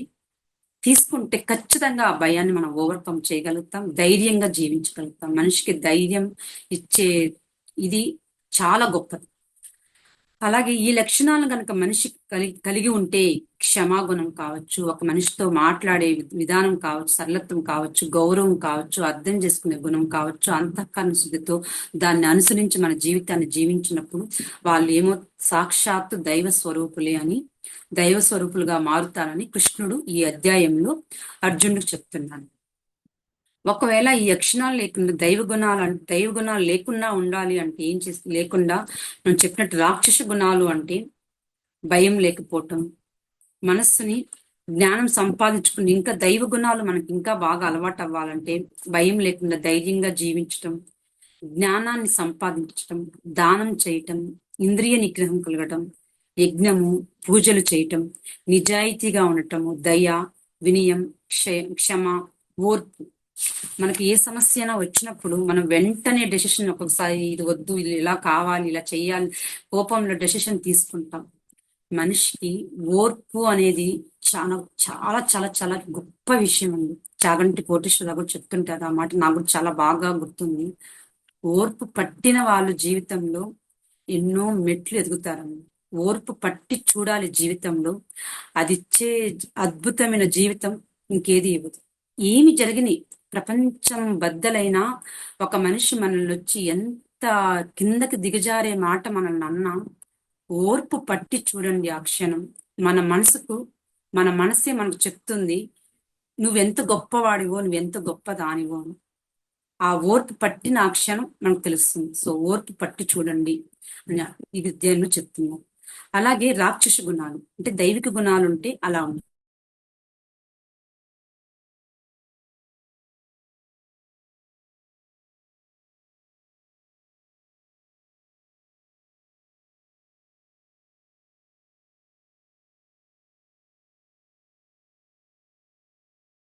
B: తీసుకుంటే ఖచ్చితంగా ఆ భయాన్ని మనం ఓవర్కమ్ చేయగలుగుతాం, ధైర్యంగా జీవించగలుగుతాం. మనిషికి ధైర్యం ఇచ్చే ఇది చాలా గొప్పది. అలాగే ఈ లక్షణాలను గనక మనిషి కలిగి ఉంటే క్షమాగుణం కావచ్చు, ఒక మనిషితో మాట్లాడే విధానం కావచ్చు, సరళత్వం కావచ్చు, గౌరవం కావచ్చు, అర్థం చేసుకునే గుణం కావచ్చు, అంతఃకరణ శుద్ధితో దాన్ని అనుసరించి మన జీవితాన్ని జీవించినప్పుడు వాళ్ళు ఏమో సాక్షాత్తు దైవ స్వరూపులే అని, దైవ స్వరూపులుగా మారుతారని కృష్ణుడు ఈ అధ్యాయంలో అర్జునుడికి చెప్తున్నాడు. ఒకవేళ ఈ లక్షణాలు లేకుండా దైవ గుణాలు లేకుండా ఉండాలి అంటే ఏం చేస్తే, లేకుండా మనం చెప్పినట్టు రాక్షస గుణాలు అంటే భయం లేకపోవటం, మనస్సుని జ్ఞానం సంపాదించుకుని ఇంకా దైవ గుణాలు మనకి ఇంకా బాగా అలవాటు అవ్వాలంటే భయం లేకుండా ధైర్యంగా జీవించటం, జ్ఞానాన్ని సంపాదించటం, దానం చేయటం, ఇంద్రియ నిగ్రహం కలగటం, యజ్ఞము, పూజలు చేయటం, నిజాయితీగా ఉండటము, దయ, వినయం, క్షమ, ఓర్పు. మనకి ఏ సమస్య అయినా వచ్చినప్పుడు మనం వెంటనే డెసిషన్, ఒక్కొక్కసారి ఇది వద్దు, ఇది ఇలా కావాలి, ఇలా చెయ్యాలి, కోపంలో డెసిషన్ తీసుకుంటాం. మనిషికి ఓర్పు అనేది చాలా చాలా చాలా చాలా గొప్ప విషయం అండి. చాగంటి కోటేశ్వరరావు కూడా చెప్తుంటారు ఆ మాట, నాకు కూడా చాలా బాగా గుర్తుంది. ఓర్పు పట్టిన వాళ్ళు జీవితంలో ఎన్నో మెట్లు ఎదుగుతారండి. ఓర్పు పట్టి చూడాలి జీవితంలో, అది ఇచ్చే అద్భుతమైన జీవితం ఇంకేది ఇవ్వదు. ఏమి జరిగినాయి, ప్రపంచం బద్దలైనా ఒక మనిషి మనల్ని వచ్చి ఎంత కిందకి దిగజారే మాట మనల్ని అన్నా, ఓర్పు పట్టి చూడండి ఆ క్షణం. మన మనసే మనకు చెప్తుంది నువ్వెంత గొప్పవాడివో, నువ్వెంత గొప్పదానివో అని. ఆ ఓర్పు పట్టిన ఆ క్షణం మనకు తెలుస్తుంది. సో ఓర్పు పట్టి చూడండి అని ఈ విద్యను చెప్తున్నారు. అలాగే రాక్షస గుణాలు అంటే దైవిక గుణాలు ఉంటే అలా ఉంటాయి.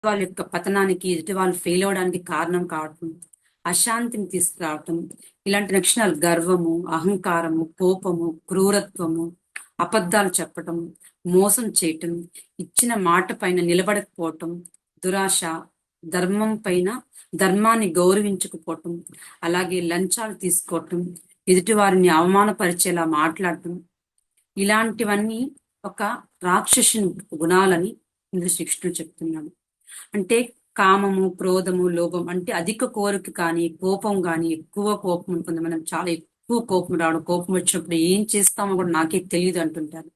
B: వాళ్ళ యొక్క పతనానికి, ఎదుటి వాళ్ళు ఫెయిల్ అవడానికి కారణం కావటం, అశాంతిని తీసుకురావటం, ఇలాంటి లక్షణాలు గర్వము, అహంకారము, కోపము, క్రూరత్వము, అబద్ధాలు చెప్పటం, మోసం చేయటం, ఇచ్చిన మాట పైన నిలబడకపోవటం, దురాశ, ధర్మాన్ని గౌరవించకపోవటం, అలాగే లంచాలు తీసుకోవటం, ఎదుటి వారిని అవమానపరిచేలా మాట్లాడటం, ఇలాంటివన్నీ ఒక రాక్షసుని గుణాలని ఇందులో శ్రీకృష్ణుడు చెప్తున్నాడు. అంటే కామము, క్రోధము, లోభం అంటే అధిక కోరిక కానీ, కోపం కానీ, ఎక్కువ కోపం ఉంటుంది. మనం చాలా ఎక్కువ కోపం రావడం, కోపం వచ్చినప్పుడు ఏం చేస్తామో కూడా నాకే తెలియదు అంటుంటారు.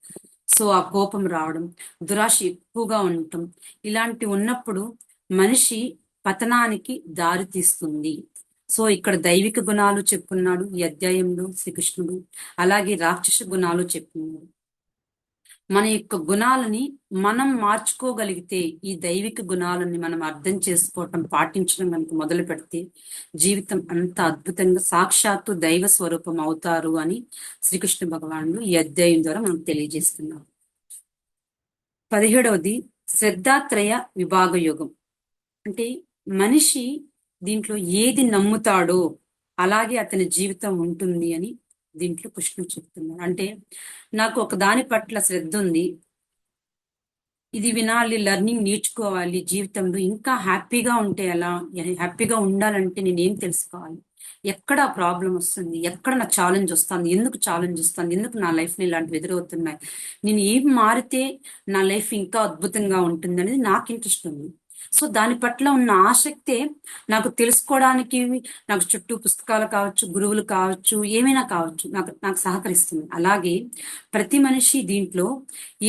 B: సో ఆ కోపం రావడం, దురాశ ఎక్కువగా ఉండటం, ఇలాంటి ఉన్నప్పుడు మనిషి పతనానికి దారి తీస్తుంది. సో ఇక్కడ దైవిక గుణాలు చెప్పున్నాడు ఈ అధ్యాయంలో శ్రీకృష్ణుడు, అలాగే రాక్షస గుణాలు చెప్పున్నాడు. మన యొక్క గుణాలని మనం మార్చుకోగలిగితే, ఈ దైవిక గుణాలని మనం అర్థం చేసుకోవటం, పాటించడం కనుక మొదలు పెడితే జీవితం అంత అద్భుతంగా సాక్షాత్తు దైవ స్వరూపం అవుతారు అని శ్రీకృష్ణ భగవానుడు ఈ అధ్యాయం ద్వారా మనం తెలియజేస్తున్నారు. 17వది శ్రద్ధాత్రయ విభాగ యోగం. అంటే మనిషి దీంట్లో ఏది నమ్ముతాడో అలాగే అతని జీవితం ఉంటుంది అని దీంట్లో కృష్ణుడు చెప్తున్నారు. అంటే నాకు ఒక దాని పట్ల శ్రద్ధ ఉంది, ఇది వినాలి, లెర్నింగ్ నేర్చుకోవాలి, జీవితంలో ఇంకా హ్యాపీగా ఉంటే ఎలా, హ్యాపీగా ఉండాలంటే నేనేం తెలుసుకోవాలి, ఎక్కడ ప్రాబ్లం వస్తుంది, ఎక్కడ నా ఛాలెంజ్ వస్తుంది, ఎందుకు ఛాలెంజ్ వస్తుంది, ఎందుకు నా లైఫ్లో ఇలాంటివి ఎదురవుతున్నాయి, నేను ఏం మారితే నా లైఫ్ ఇంకా అద్భుతంగా ఉంటుంది అనేది నాకు ఇంట్రెస్ట్ ఉంది. సో దాని పట్ల ఉన్న ఆసక్తే నాకు తెలుసుకోవడానికి, నాకు చుట్టూ పుస్తకాలు కావచ్చు, గురువులు కావచ్చు, ఏమైనా కావచ్చు, నాకు సహకరిస్తుంది. అలాగే ప్రతి మనిషి దీంట్లో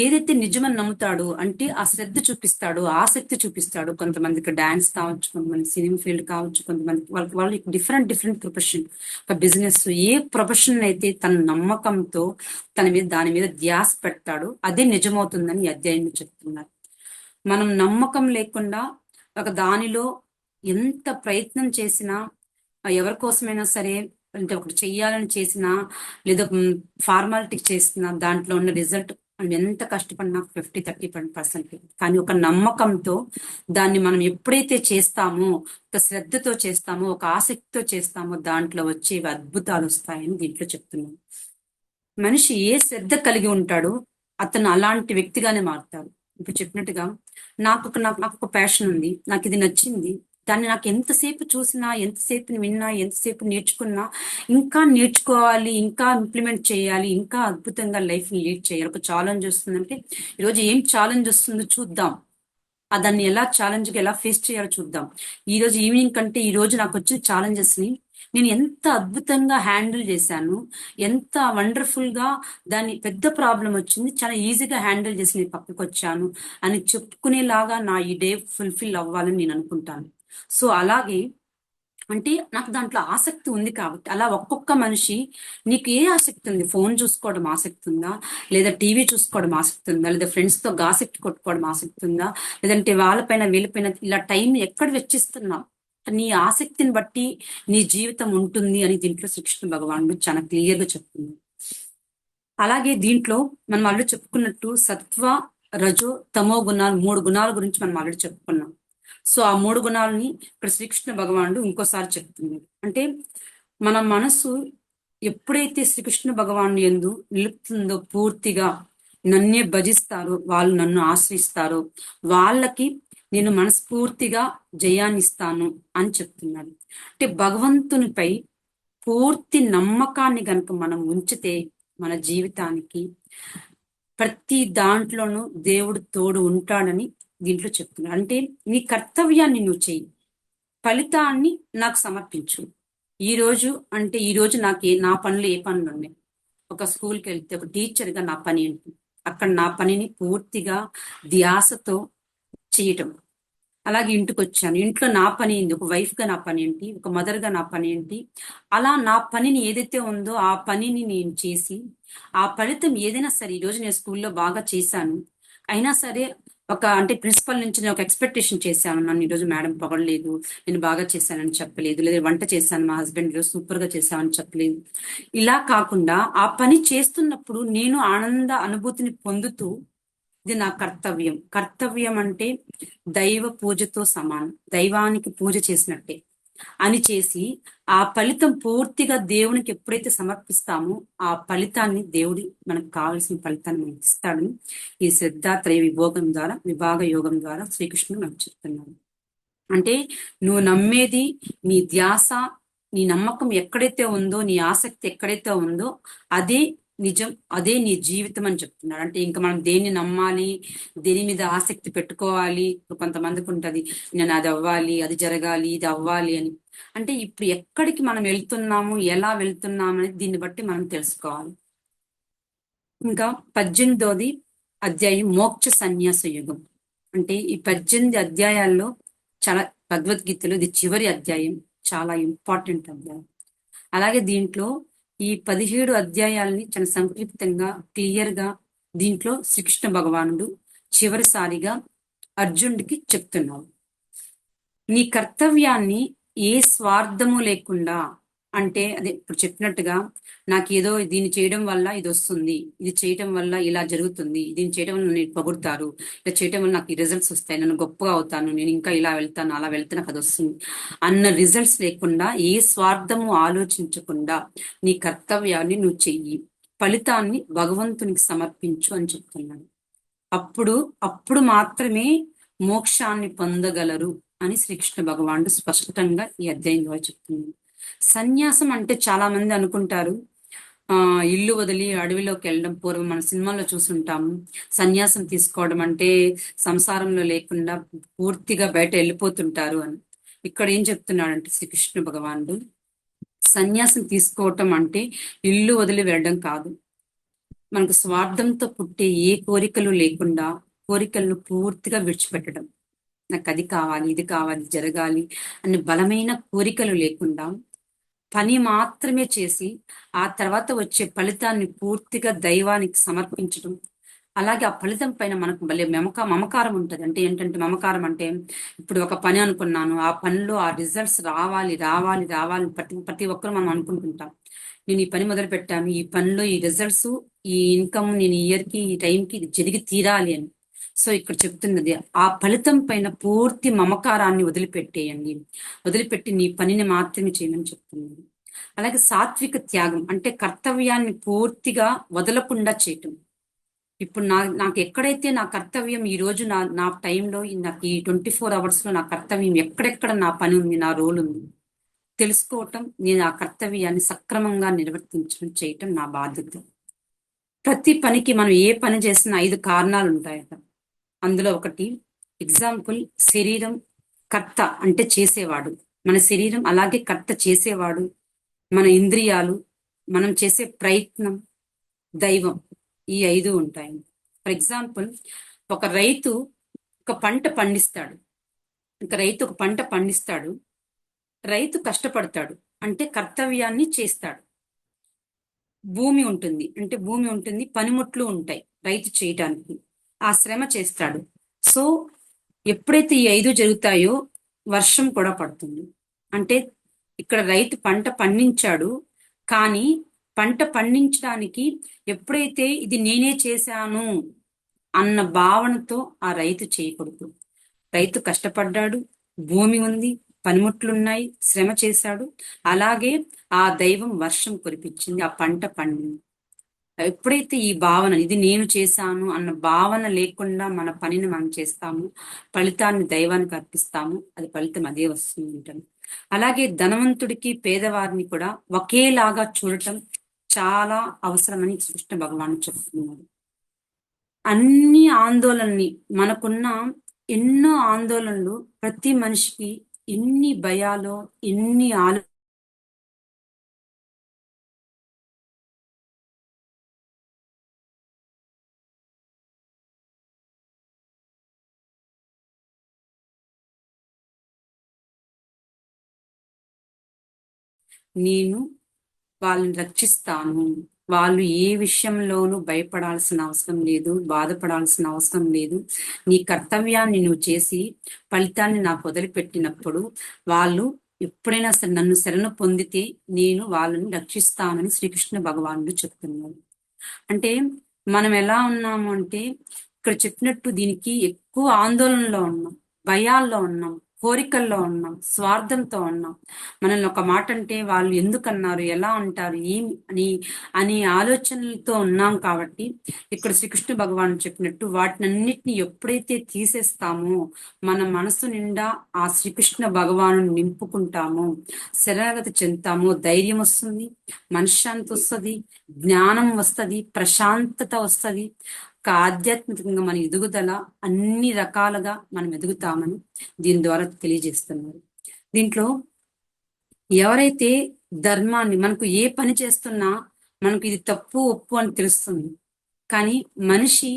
B: ఏదైతే నిజమని నమ్ముతాడో అంటే ఆ శ్రద్ధ చూపిస్తాడు, ఆసక్తి చూపిస్తాడు. కొంతమందికి డాన్స్ కావచ్చు, కొంతమంది సినిమా ఫీల్డ్ కావచ్చు, కొంతమంది వాళ్ళకి డిఫరెంట్ ప్రొఫెషన్, ఒక బిజినెస్, ఏ ప్రొఫెషన్ అయితే తన నమ్మకంతో దాని మీద ధ్యాస పెడతాడో అదే నిజమవుతుందని ఈ అధ్యాయంలో చెప్తున్నారు. మనం నమ్మకం లేకుండా ఒక దానిలో ఎంత ప్రయత్నం చేసినా, ఎవరి కోసమైనా సరే, అంటే ఒకటి చెయ్యాలని చేసినా లేదా ఫార్మాలిటీకి చేసినా దాంట్లో ఉన్న రిజల్ట్ మనం ఎంత కష్టపడినా 50-30%. కానీ ఒక నమ్మకంతో దాన్ని మనం ఎప్పుడైతే చేస్తామో, ఒక శ్రద్ధతో చేస్తామో, ఒక ఆసక్తితో చేస్తామో దాంట్లో వచ్చేవి అద్భుతాలు వస్తాయని దీంట్లో చెప్తున్నాను. మనిషి ఏ శ్రద్ధ కలిగి ఉంటాడో అతను అలాంటి వ్యక్తిగానే మారుతాడు. ఇప్పుడు చెప్పినట్టుగా నాకు ఒక ప్యాషన్ ఉంది, నాకు ఇది నచ్చింది, దాన్ని నాకు ఎంతసేపు చూసినా, ఎంతసేపు విన్నా, ఎంతసేపు నేర్చుకున్నా, ఇంకా నేర్చుకోవాలి, ఇంకా ఇంప్లిమెంట్ చేయాలి, ఇంకా అద్భుతంగా లైఫ్ ని లీడ్ చేయాలి. ఒక ఛాలెంజ్ వస్తుందంటే ఈరోజు ఏం ఛాలెంజ్ వస్తుందో చూద్దాం, దాన్ని ఎలా ఛాలెంజ్ గా ఎలా ఫేస్ చేయాలో చూద్దాం. ఈ రోజు ఈవినింగ్ కంటే ఈ రోజు నాకు వచ్చిన ఛాలెంజెస్ ని నేను ఎంత అద్భుతంగా హ్యాండిల్ చేశాను, ఎంత వండర్ఫుల్ గా దాన్ని పెద్ద ప్రాబ్లం వచ్చింది చాలా ఈజీగా హ్యాండిల్ చేసి నేను పక్కకు వచ్చాను అని చెప్పుకునేలాగా నా ఈ డే ఫుల్ఫిల్ అవ్వాలని నేను అనుకుంటాను. సో అలాగే అంటే నాకు దాంట్లో ఆసక్తి ఉంది కాబట్టి, అలా ఒక్కొక్క మనిషి నీకు ఏ ఆసక్తి ఉంది, ఫోన్ చూసుకోవడం ఆసక్తి ఉందా, లేదా టీవీ చూసుకోవడం ఆసక్తి ఉందా, లేదా ఫ్రెండ్స్ తో గాసిప్ కొట్టుకోవడం ఆసక్తి ఉందా, లేదంటే వాళ్ళపైన వీళ్ళపైన ఇలా టైం ఎక్కడ వెచ్చిస్తున్నావు, నీ ఆసక్తిని బట్టి నీ జీవితం ఉంటుంది అని దీంట్లో శ్రీకృష్ణ భగవానుడు చాలా క్లియర్ గా చెప్తుంది. అలాగే దీంట్లో మనం ఆల్రెడీ చెప్పుకున్నట్టు సత్వ, రజో, తమో గుణాలు, 3 గుణాల గురించి మనం ఆల్రెడీ చెప్పుకున్నాం. సో ఆ 3 గుణాలని ఇక్కడ శ్రీకృష్ణ భగవానుడు ఇంకోసారి చెప్తున్నాడు. అంటే మన మనసు ఎప్పుడైతే శ్రీకృష్ణ భగవాను యందు నిలుపుతుందో, పూర్తిగా నన్నే భజిస్తారో, వాళ్ళు నన్ను ఆశ్రయిస్తారో వాళ్ళకి నేను మనస్ఫూర్తిగా జయాన్ని ఇస్తాను అని చెప్తున్నాడు. అంటే భగవంతునిపై పూర్తి నమ్మకాన్ని గనక మనం ఉంచితే మన జీవితానికి ప్రతి దాంట్లోనూ దేవుడు తోడు ఉంటాడని దీంట్లో చెప్తున్నాడు. అంటే నీ కర్తవ్యాన్ని నువ్వు చెయ్యి, ఫలితాన్ని నాకు సమర్పించు. ఈ రోజు నా పనులు ఏ పనులు ఉన్నాయి, ఒక స్కూల్కి వెళ్తే ఒక టీచర్గా నా పని ఏంటి, అక్కడ నా పనిని పూర్తిగా ధ్యాసతో చేయటం. అలాగే ఇంటికి వచ్చాను, ఇంట్లో నా పని ఏంటి, ఒక వైఫ్ గా నా పని ఏంటి, ఒక మదర్ గా నా పని ఏంటి, అలా నా పనిని ఏదైతే ఉందో ఆ పనిని నేను చేసి ఆ ఫలితం ఏదైనా సరే, ఈ రోజు నేను స్కూల్లో బాగా చేశాను అయినా సరే అంటే ప్రిన్సిపల్ నుంచి నేను ఒక ఎక్స్పెక్టేషన్ చేశాను, నన్ను ఈరోజు మేడం పొగడలేదు, నేను బాగా చేశానని చెప్పలేదు, లేదా వంట చేశాను మా హస్బెండ్ ఈరోజు సూపర్ గా చేశామని చెప్పలేదు. ఇలా కాకుండా ఆ పని చేస్తున్నప్పుడు నేను ఆనంద అనుభూతిని పొందుతూ ఇది నా కర్తవ్యం. కర్తవ్యం అంటే దైవ పూజతో సమానం, దైవానికి పూజ చేసినట్టే అని చేసి ఆ ఫలితం పూర్తిగా దేవునికి ఎప్పుడైతే సమర్పిస్తామో ఆ ఫలితాన్ని దేవుడి మనకు కావలసిన ఫలితాన్ని మనకి ఇస్తాడని ఈ శ్రద్ధాత్రయ విభాగ యోగం ద్వారా శ్రీకృష్ణుడు నాకు చెప్తున్నాడు. అంటే నువ్వు నమ్మేది, నీ ధ్యాస, నీ నమ్మకం ఎక్కడైతే ఉందో, నీ ఆసక్తి ఎక్కడైతే ఉందో అదే నిజం, అదే నీ జీవితం అని చెప్తున్నాడు. అంటే ఇంకా మనం దేన్ని నమ్మాలి, దేని మీద ఆసక్తి పెట్టుకోవాలి, కొంతమందికి ఉంటది నేను అది అవ్వాలి, అది జరగాలి, ఇది అవ్వాలి అని. అంటే ఇప్పుడు ఎక్కడికి మనం వెళ్తున్నాము, ఎలా వెళ్తున్నాము అనేది దీన్ని బట్టి మనం తెలుసుకోవాలి. ఇంకా 18వ అధ్యాయం మోక్ష సన్యాస యుగం. అంటే ఈ 18 అధ్యాయాల్లో చాలా భగవద్గీతలో ఇది చివరి అధ్యాయం, చాలా ఇంపార్టెంట్ అధ్యాయం. అలాగే దీంట్లో ఈ 17 అధ్యాయాలని చాలా సంక్షిప్తంగా క్లియర్ గా దీంట్లో శ్రీకృష్ణ భగవానుడు చివరిసారిగా అర్జునుడికి చెప్తున్నాడు. నీ కర్తవ్యాన్ని ఏ స్వార్థము లేకుండా, అంటే అదే ఇప్పుడు చెప్పినట్టుగా నాకేదో దీన్ని చేయడం వల్ల ఇది వస్తుంది, ఇది చేయటం వల్ల ఇలా జరుగుతుంది, దీన్ని చేయడం వల్ల నేను పొగుడతారు, ఇలా చేయటం వల్ల నాకు ఈ రిజల్ట్స్ వస్తాయి, నేను గొప్పగా అవుతాను, నేను ఇంకా ఇలా వెళ్తాను, అలా వెళ్తే నాకు అది వస్తుంది అన్న రిజల్ట్స్ లేకుండా, ఏ స్వార్థము ఆలోచించకుండా నీ కర్తవ్యాన్ని నువ్వు చెయ్యి, ఫలితాన్ని భగవంతునికి సమర్పించు అని చెప్తున్నాడు. అప్పుడు మాత్రమే మోక్షాన్ని పొందగలరు అని శ్రీకృష్ణ భగవానుడు స్పష్టంగా ఈ అధ్యాయం ద్వారా చెప్తున్నాడు. సన్యాసం అంటే చాలా మంది అనుకుంటారు ఇల్లు వదిలి అడవిలోకి వెళ్ళడం. పూర్వం మన సినిమాల్లో చూసుంటాము, సన్యాసం తీసుకోవడం అంటే సంసారంలో లేకుండా పూర్తిగా బయట వెళ్ళిపోతుంటారు అని. ఇక్కడ ఏం చెప్తున్నాడంటే శ్రీకృష్ణ భగవానుడు, సన్యాసం తీసుకోవటం అంటే ఇల్లు వదిలి వెళ్ళడం కాదు, మనకు స్వార్థంతో పుట్టే ఏ కోరికలు లేకుండా కోరికలను పూర్తిగా విడిచిపెట్టడం. నాకు అది కావాలి, ఇది కావాలి, జరగాలి అనే బలమైన కోరికలు లేకుండా పని మాత్రమే చేసి ఆ తర్వాత వచ్చే ఫలితాన్ని పూర్తిగా దైవానికి సమర్పించడం. అలాగే ఆ ఫలితం పైన మనకు భలే మమకారం ఉంటుంది. అంటే ఏంటంటే మమకారం అంటే ఇప్పుడు ఒక పని అనుకున్నాను, ఆ పనిలో ఆ రిజల్ట్స్ రావాలి రావాలి రావాలి ప్రతి ఒక్కరు మనం అనుకుంటుంటాం. నేను ఈ పని మొదలు పెట్టాను, ఈ పనిలో ఈ రిజల్ట్స్, ఈ ఇన్కమ్ నేను ఈ ఇయర్ కి ఈ టైంకి ఇది జరిగి తీరాలి అని. సో ఇక్కడ చెప్తున్నది ఆ ఫలితం పైన పూర్తి మమకారాన్ని వదిలిపెట్టేయండి, వదిలిపెట్టి నీ పనిని మాత్రమే చేయమని చెప్తున్నది. అలాగే సాత్విక త్యాగం అంటే కర్తవ్యాన్ని పూర్తిగా వదలకుండా చేయటం. ఇప్పుడు నాకు ఎక్కడైతే నా కర్తవ్యం ఈ రోజు నా టైంలో నాకు ఈ 24 hours లో నా కర్తవ్యం ఎక్కడెక్కడ నా పని ఉంది, నా రోల్ ఉంది తెలుసుకోవటం, నేను ఆ కర్తవ్యాన్ని సక్రమంగా నిర్వర్తించడం చేయటం నా బాధ్యత. ప్రతి పనికి మనం ఏ పని చేసినా 5 కారణాలు ఉంటాయట. అందులో ఒకటి ఎగ్జాంపుల్, శరీరం కర్త అంటే చేసేవాడు, మన శరీరం అలాగే కర్త చేసేవాడు, మన ఇంద్రియాలు, మనం చేసే ప్రయత్నం, దైవం, ఈ 5 ఉంటాయి. ఫర్ ఎగ్జాంపుల్, ఒక రైతు ఒక పంట పండిస్తాడు. రైతు కష్టపడతాడు అంటే కర్తవ్యాన్ని చేస్తాడు. భూమి ఉంటుంది, పనిముట్లు ఉంటాయి రైతు చేయటానికి, ఆ శ్రమ చేస్తాడు. సో ఎప్పుడైతే ఈ 5 జరుగుతాయో వర్షం కూడా పడుతుంది. అంటే ఇక్కడ రైతు పంట పండించాడు, కానీ పంట పండించడానికి ఎప్పుడైతే ఇది నేనే చేశాను అన్న భావనతో ఆ రైతు చేయకూడదు. రైతు కష్టపడ్డాడు, భూమి ఉంది, పనిముట్లున్నాయి, శ్రమ చేశాడు, అలాగే ఆ దైవం వర్షం కురిపించింది, ఆ పంట పండింది. ఎప్పుడైతే ఈ భావన, ఇది నేను చేశాను అన్న భావన లేకుండా మన పనిని మనం చేస్తాము, ఫలితాన్ని దైవానికి అర్పిస్తాము, అది ఫలితం అదే వస్తుంది ఉంటుంది. అలాగే ధనవంతుడికి పేదవారిని కూడా ఒకేలాగా చూడటం చాలా అవసరమని కృష్ణ భగవాను చెప్తున్నారు. అన్ని ఆందోళనని, మనకున్న ఎన్నో ఆందోళనలు, ప్రతి మనిషికి ఎన్ని భయాలో, ఎన్ని నేను వాళ్ళని రక్షిస్తాను. వాళ్ళు ఏ విషయంలోనూ భయపడాల్సిన అవసరం లేదు, బాధపడాల్సిన అవసరం లేదు. నీ కర్తవ్యాన్ని నువ్వు చేసి ఫలితాన్ని నాకు వదిలిపెట్టినప్పుడు వాళ్ళు ఎప్పుడైనా సరే నన్ను శరణు పొందితే నేను వాళ్ళని రక్షిస్తానని శ్రీకృష్ణ భగవానుడు చెప్తున్నారు. అంటే మనం ఎలా ఉన్నాము అంటే, ఇక్కడ చెప్పినట్టు దీనికి ఎక్కువ ఆందోళనలో ఉన్నాం, భయాల్లో ఉన్నాం, కోరికల్లో ఉన్నాం, స్వార్థంతో ఉన్నాం. మనల్ని ఒక మాట అంటే వాళ్ళు ఎందుకన్నారు, ఎలా అంటారు, ఏమి అని ఆలోచనలతో ఉన్నాం. కాబట్టి ఇక్కడ శ్రీకృష్ణ భగవాన్ చెప్పినట్టు వాటినన్నిటిని ఎప్పుడైతే తీసేస్తామో, మన మనసు నిండా ఆ శ్రీకృష్ణ భగవాను నింపుకుంటామో, శరణాగతి చెందుతామో, ధైర్యం వస్తుంది, మనశ్శాంతి వస్తుంది, జ్ఞానం వస్తుంది, ప్రశాంతత వస్తుంది. ఆధ్యాత్మికంగా మన ఎదుగుదల అన్ని రకాలుగా మనం ఎదుగుతామని దీని ద్వారా తెలియజేస్తున్నారు. దీంట్లో ఎవరైతే ధర్మాన్ని, మనకు ఏ పని చేస్తున్నా మనకు ఇది తప్పు ఒప్పు అని తెలుస్తుంది, కానీ మనిషి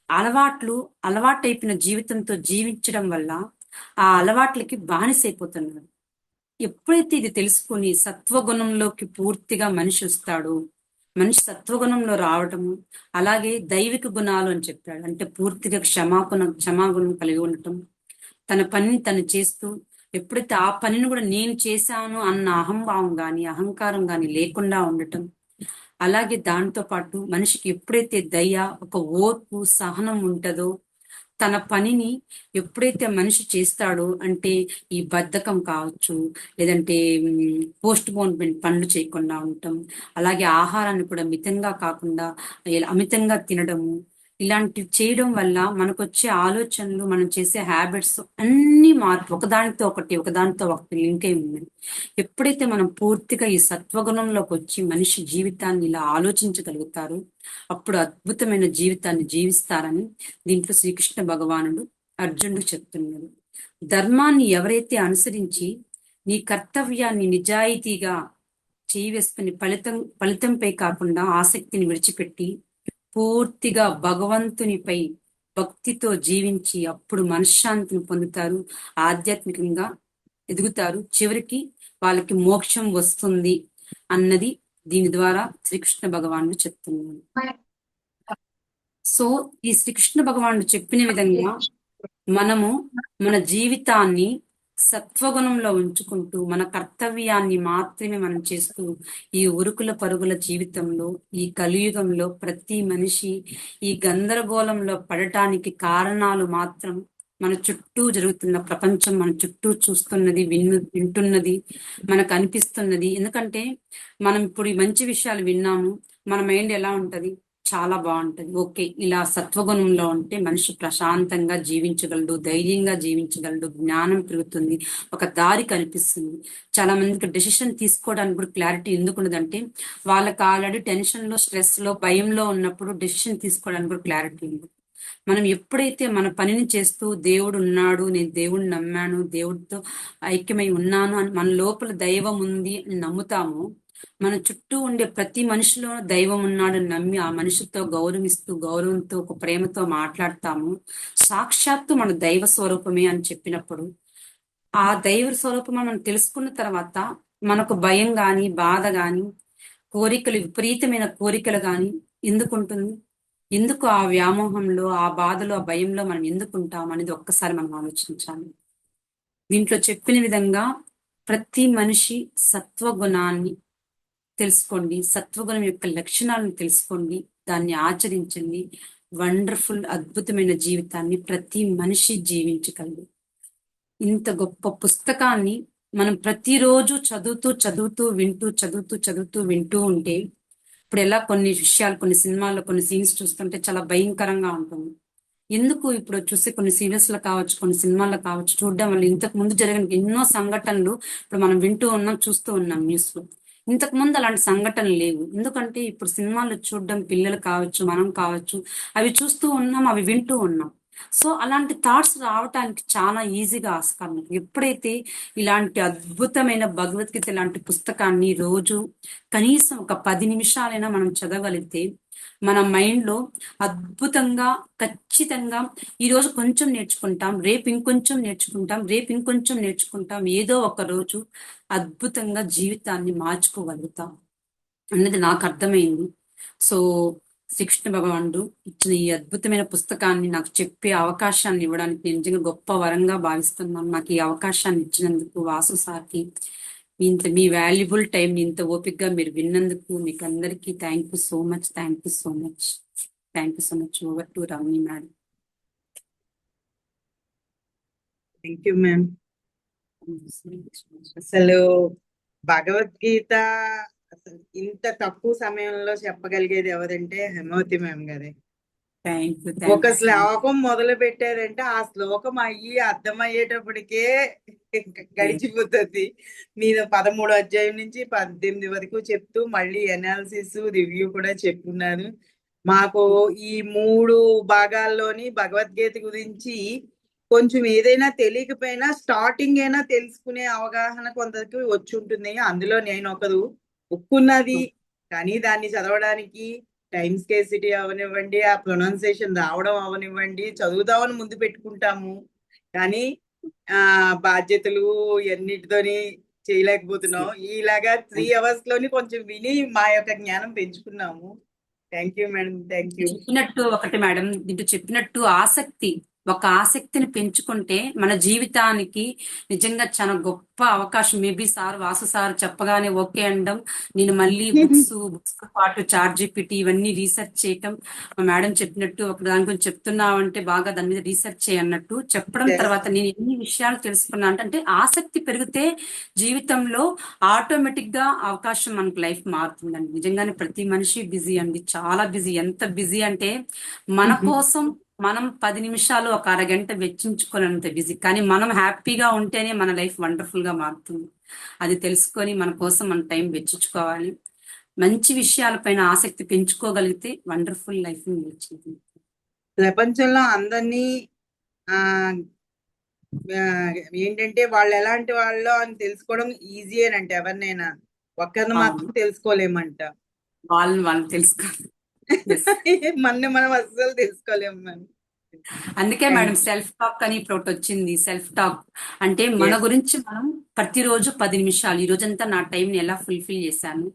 B: అలవాటైపోయిన జీవితంతో జీవించడం వల్ల ఆ అలవాట్లకి బానిసైపోతున్నాడు. ఎప్పుడైతే ఇది తెలుసుకొని సత్వగుణంలోకి పూర్తిగా మనిషి వస్తాడో, మనిషి సత్వగుణంలో రావటము, అలాగే దైవిక గుణాలు అని చెప్పాడు, అంటే పూర్తిగా క్షమాగుణం కలిగి ఉండటం, తన పనిని తను చేస్తూ, ఎప్పుడైతే ఆ పనిని కూడా నేను చేశాను అన్న అహంభావం గాని, అహంకారం గాని లేకుండా ఉండటం, అలాగే దాంతో పాటు మనిషికి ఎప్పుడైతే దయ, ఒక ఓర్పు, సహనం ఉంటుందో, తన పనిని ఎప్పుడైతే మనిషి చేస్తాడో, అంటే ఈ బద్ధకం కావచ్చు, లేదంటే పోస్ట్ పోన్మెంట్ పనులు చేయకుండా ఉండటం, అలాగే ఆహారాన్ని కూడా మితంగా కాకుండా అమితంగా తినడము, ఇలాంటివి చేయడం వల్ల మనకు వచ్చే ఆలోచనలు, మనం చేసే హ్యాబిట్స్ అన్ని మార్పు, ఒకదానితో ఒకటి లింక్ అయి ఉన్నాయి. ఎప్పుడైతే మనం పూర్తిగా ఈ సత్వగుణంలోకి వచ్చి మనిషి జీవితాన్ని ఇలా ఆలోచించగలుగుతారో, అప్పుడు అద్భుతమైన జీవితాన్ని జీవిస్తారని దీంట్లో శ్రీకృష్ణ భగవానుడు అర్జునుడు చెప్తున్నాడు. ధర్మాన్ని ఎవరైతే అనుసరించి నీ కర్తవ్యాన్ని నిజాయితీగా చేయవేసుకుని ఫలితంపై కాకుండా ఆసక్తిని విడిచిపెట్టి పూర్తిగా భగవంతునిపై భక్తితో జీవించి అప్పుడు మనశ్శాంతిని పొందుతారు, ఆధ్యాత్మికంగా ఎదుగుతారు, చివరికి వాళ్ళకి మోక్షం వస్తుంది అన్నది దీని ద్వారా శ్రీకృష్ణ భగవానుడు చెప్తున్నాడు. సో ఈ శ్రీకృష్ణ భగవానుడు చెప్పిన విధంగా మనము మన జీవితాన్ని సత్వగుణంలో ఉంచుకుంటూ మన కర్తవ్యాన్ని మాత్రమే మనం చేస్తూ ఈ ఉరుకుల పరుగుల జీవితంలో, ఈ కలియుగంలో ప్రతి మనిషి ఈ గందరగోళంలో పడటానికి కారణాలు మాత్రం మన చుట్టూ జరుగుతున్న ప్రపంచం, మన చుట్టూ చూస్తున్నది, వింటున్నది, మనకు అనిపిస్తున్నది. ఎందుకంటే మనం ఇప్పుడు ఈ మంచి విషయాలు విన్నాము, మన మైండ్ ఎలా ఉంటది, చాలా బాగుంటది. ఓకే, ఇలా సత్వగుణంలో ఉంటే మనిషి ప్రశాంతంగా జీవించగలడు, ధైర్యంగా జీవించగలడు, జ్ఞానం పెరుగుతుంది, ఒక దారి కనిపిస్తుంది. చాలా మందికి డెసిషన్ తీసుకోవడానికి కూడా క్లారిటీ ఎందుకు ఉండదంటే వాళ్ళకి ఆల్రెడీ టెన్షన్ లో, స్ట్రెస్ లో, భయంలో ఉన్నప్పుడు డెసిషన్ తీసుకోవడానికి కూడా క్లారిటీ ఉంది. మనం ఎప్పుడైతే మన పనిని చేస్తూ దేవుడు ఉన్నాడు, నేను దేవుడిని నమ్మాను, దేవుడితో ఐక్యమై ఉన్నాను అని మన లోపల దైవం ఉంది అని నమ్ముతామో, మన చుట్టూ ఉండే ప్రతి మనిషిలో దైవం ఉన్నాడని నమ్మి ఆ మనిషితో గౌరవిస్తూ, గౌరవంతో, ఒక ప్రేమతో మాట్లాడతాము. సాక్షాత్తు మన దైవ స్వరూపమే అని చెప్పినప్పుడు ఆ దైవ స్వరూపం మనం తెలుసుకున్న తర్వాత మనకు భయం గాని, బాధ గాని, కోరికలు, విపరీతమైన కోరికలు గాని ఎందుకుంటుంది? ఎందుకు ఆ వ్యామోహంలో, ఆ బాధలో, ఆ భయంలో మనం ఎందుకుంటాం అనేది ఒక్కసారి మనం ఆలోచించాలి. దీంట్లో చెప్పిన విధంగా ప్రతి మనిషి సత్వగుణాన్ని తెలుసుకోండి, సత్వగుణం యొక్క లక్షణాలను తెలుసుకోండి, దాన్ని ఆచరించండి. వండర్ఫుల్, అద్భుతమైన జీవితాన్ని ప్రతి మనిషి జీవించగలరు. ఇంత గొప్ప పుస్తకాన్ని మనం ప్రతిరోజు చదువుతూ చదువుతూ వింటూ, చదువుతూ చదువుతూ వింటూ ఉంటే, ఇప్పుడు ఎలా కొన్ని విషయాలు, కొన్ని సినిమాల్లో కొన్ని సీన్స్ చూస్తుంటే చాలా భయంకరంగా ఉంటుంది. ఎందుకు ఇప్పుడు చూసే కొన్ని సీరియల్స్ లో కావచ్చు, కొన్ని సినిమాల్లో కావచ్చు, చూడడం వల్ల ఇంతకు ముందు జరిగిన ఎన్నో సంఘటనలు ఇప్పుడు మనం వింటూ ఉన్నాం, చూస్తూ ఉన్నాం న్యూస్ లో. ఇంతకు ముందు అలాంటి సంఘటనలు లేవు. ఎందుకంటే ఇప్పుడు సినిమాలు చూడడం, పిల్లలు కావచ్చు, మనం కావచ్చు, అవి చూస్తూ ఉన్నాం, అవి వింటూ ఉన్నాం. సో అలాంటి థాట్స్ రావటానికి చాలా ఈజీగా ఆస్కారం ఉంది. ఎప్పుడైతే ఇలాంటి అద్భుతమైన భగవద్గీత లాంటి పుస్తకాన్ని రోజు కనీసం ఒక 10 నిమిషాలైనా మనం చదవగలిగితే మన మైండ్ లో అద్భుతంగా, ఖచ్చితంగా ఈ రోజు కొంచెం నేర్చుకుంటాం, రేపు ఇంకొంచెం నేర్చుకుంటాం, రేపు ఇంకొంచెం నేర్చుకుంటాం, ఏదో ఒక రోజు అద్భుతంగా జీవితాన్ని మార్చుకోగలుగుతాం అన్నది నాకు అర్థమైంది. సో శ్రీకృష్ణ భగవానుడు ఇచ్చిన ఈ అద్భుతమైన పుస్తకాన్ని నాకు చెప్పే అవకాశాన్ని ఇవ్వడానికి నేను నిజంగా గొప్ప వరంగా భావిస్తున్నాను. నాకు ఈ అవకాశాన్ని ఇచ్చినందుకు వాసు సార్కి, ఇంత మీ వాల్యుబుల్ టైం ఇంత ఓపికగా మీరు విన్నందుకు మీకు అందరికీ thank you so much, thank you so much, thank you so much. Over to Ramani madam.
A: Thank you ma'am. అసలు భగవద్గీత అసలు ఇంత తక్కువ సమయంలో చెప్పగలిగేది ఎవరంటే హేమావతి మ్యామ్ గారే.
B: థ్యాంక్ యూ,
A: ఒక
B: థ్యాంక్ యూ.
A: శ్లోకం మొదలు పెట్టారంటే ఆ శ్లోకం అయ్యి అర్థమయ్యేటప్పటికే గడిచిపోతుంది. నేను 13 అధ్యాయం నుంచి 18 వరకు చెప్తూ మళ్ళీ ఎనాలిసిస్, రివ్యూ కూడా చెప్పుకున్నాను. మాకు ఈ 3 భాగాల్లోని భగవద్గీత గురించి కొంచెం ఏదైనా తెలియకపోయినా స్టార్టింగ్ అయినా తెలుసుకునే అవగాహన కొందరికి వచ్చి ఉంటుంది. అందులో నేను ఒకరు. ఒప్పుకున్నది, కానీ దాన్ని చదవడానికి టైం స్కేసిటీ అవనివ్వండి, ఆ ప్రొనౌన్సియేషన్ రావడం అవనివ్వండి, చదువుదామని ముందు పెట్టుకుంటాము, కానీ బాధ్యతలు ఎన్నిటితోని చేయలేకపోతున్నాం. ఇలాగా 3 hours లోని కొంచెం విని మా యొక్క జ్ఞానం పెంచుకున్నాము. Thank you madam, thank you.
B: చెప్పినట్టు ఒకటి మేడం, దీంట్లో చెప్పినట్టు ఆసక్తి, ఒక ఆసక్తిని పెంచుకుంటే మన జీవితానికి నిజంగా చాలా గొప్ప అవకాశం. మేబీ సార్, వాసు సార్ చెప్పగానే ఓకే అనడం, నేను మళ్ళీ బుక్స్ తో పాటు చాట్ జీపీటీ ఇవన్నీ రీసెర్చ్ చేయటం, మా మేడం చెప్పినట్టు ఒక దాని గురించి చెప్తున్నావంటే బాగా దాని మీద రీసెర్చ్ చేయన్నట్టు చెప్పడం తర్వాత నేను ఎన్ని విషయాలు తెలుసుకున్నా అంటే ఆసక్తి పెరిగితే జీవితంలో ఆటోమేటిక్ గా అవకాశం, మనకు లైఫ్ మారుతుందండి. నిజంగానే ప్రతి మనిషి బిజీ అండి, చాలా బిజీ. ఎంత బిజీ అంటే మన కోసం మనం 10 నిమిషాలు, ఒక అరగంట వెచ్చించుకోలేనంత బిజీ. కానీ మనం హ్యాపీగా ఉంటేనే మన లైఫ్ వండర్ఫుల్ గా మారుతుంది. అది తెలుసుకొని మన కోసం మన టైం వెచ్చించుకోవాలి. మంచి విషయాలపైన ఆసక్తి పెంచుకోగలిగితే వండర్ఫుల్ లైఫ్ ని నిలిచింది.
A: ప్రపంచంలో అందరినీ ఆ ఏంటంటే వాళ్ళు ఎలాంటి వాళ్ళు అని తెలుసుకోవడం ఈజీ అనంట. ఎవరినైనా ఒక్కరిని మాత్రం తెలుసుకోలేమంట.
B: వాళ్ళని తెలుసుకోవాలి.
A: మనం అస్సలు తెలుసుకోలేము మనం.
B: అందుకే మేడం సెల్ఫ్ టాక్ అని ఇప్పుడు ఒకటి వచ్చింది. సెల్ఫ్ టాక్ అంటే మన గురించి మనం ప్రతిరోజు 10 నిమిషాలు, ఈ రోజంతా నా టైం ని ఎలా ఫుల్ఫిల్ చేశాను,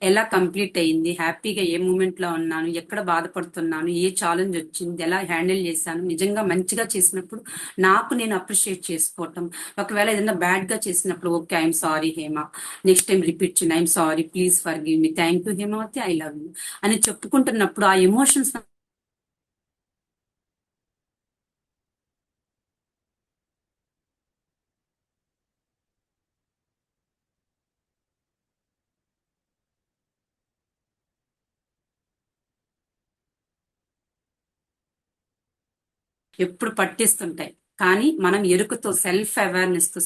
B: ఎలా కంప్లీట్ అయింది, హ్యాపీగా ఏ మూమెంట్ లో ఉన్నాను, ఎక్కడ బాధపడుతున్నాను, ఏ ఛాలెంజ్ వచ్చింది, ఎలా హ్యాండిల్ చేశాను, నిజంగా మంచిగా చేసినప్పుడు నాకు నేను అప్రిషియేట్ చేసుకోవటం. ఒకవేళ ఏదైనా బ్యాడ్ గా చేసినప్పుడు okay, I'm sorry Hema, next time repeat చేయండి, I'm sorry, please forgive me, thank you Hemavathi, I love you అని చెప్పుకుంటున్నప్పుడు ఆ ఎమోషన్స్ ఎప్పుడు పట్టిస్తుంటాయి. కానీ మనం ఎరుకతో సెల్ఫ్ అవేర్నెస్ తో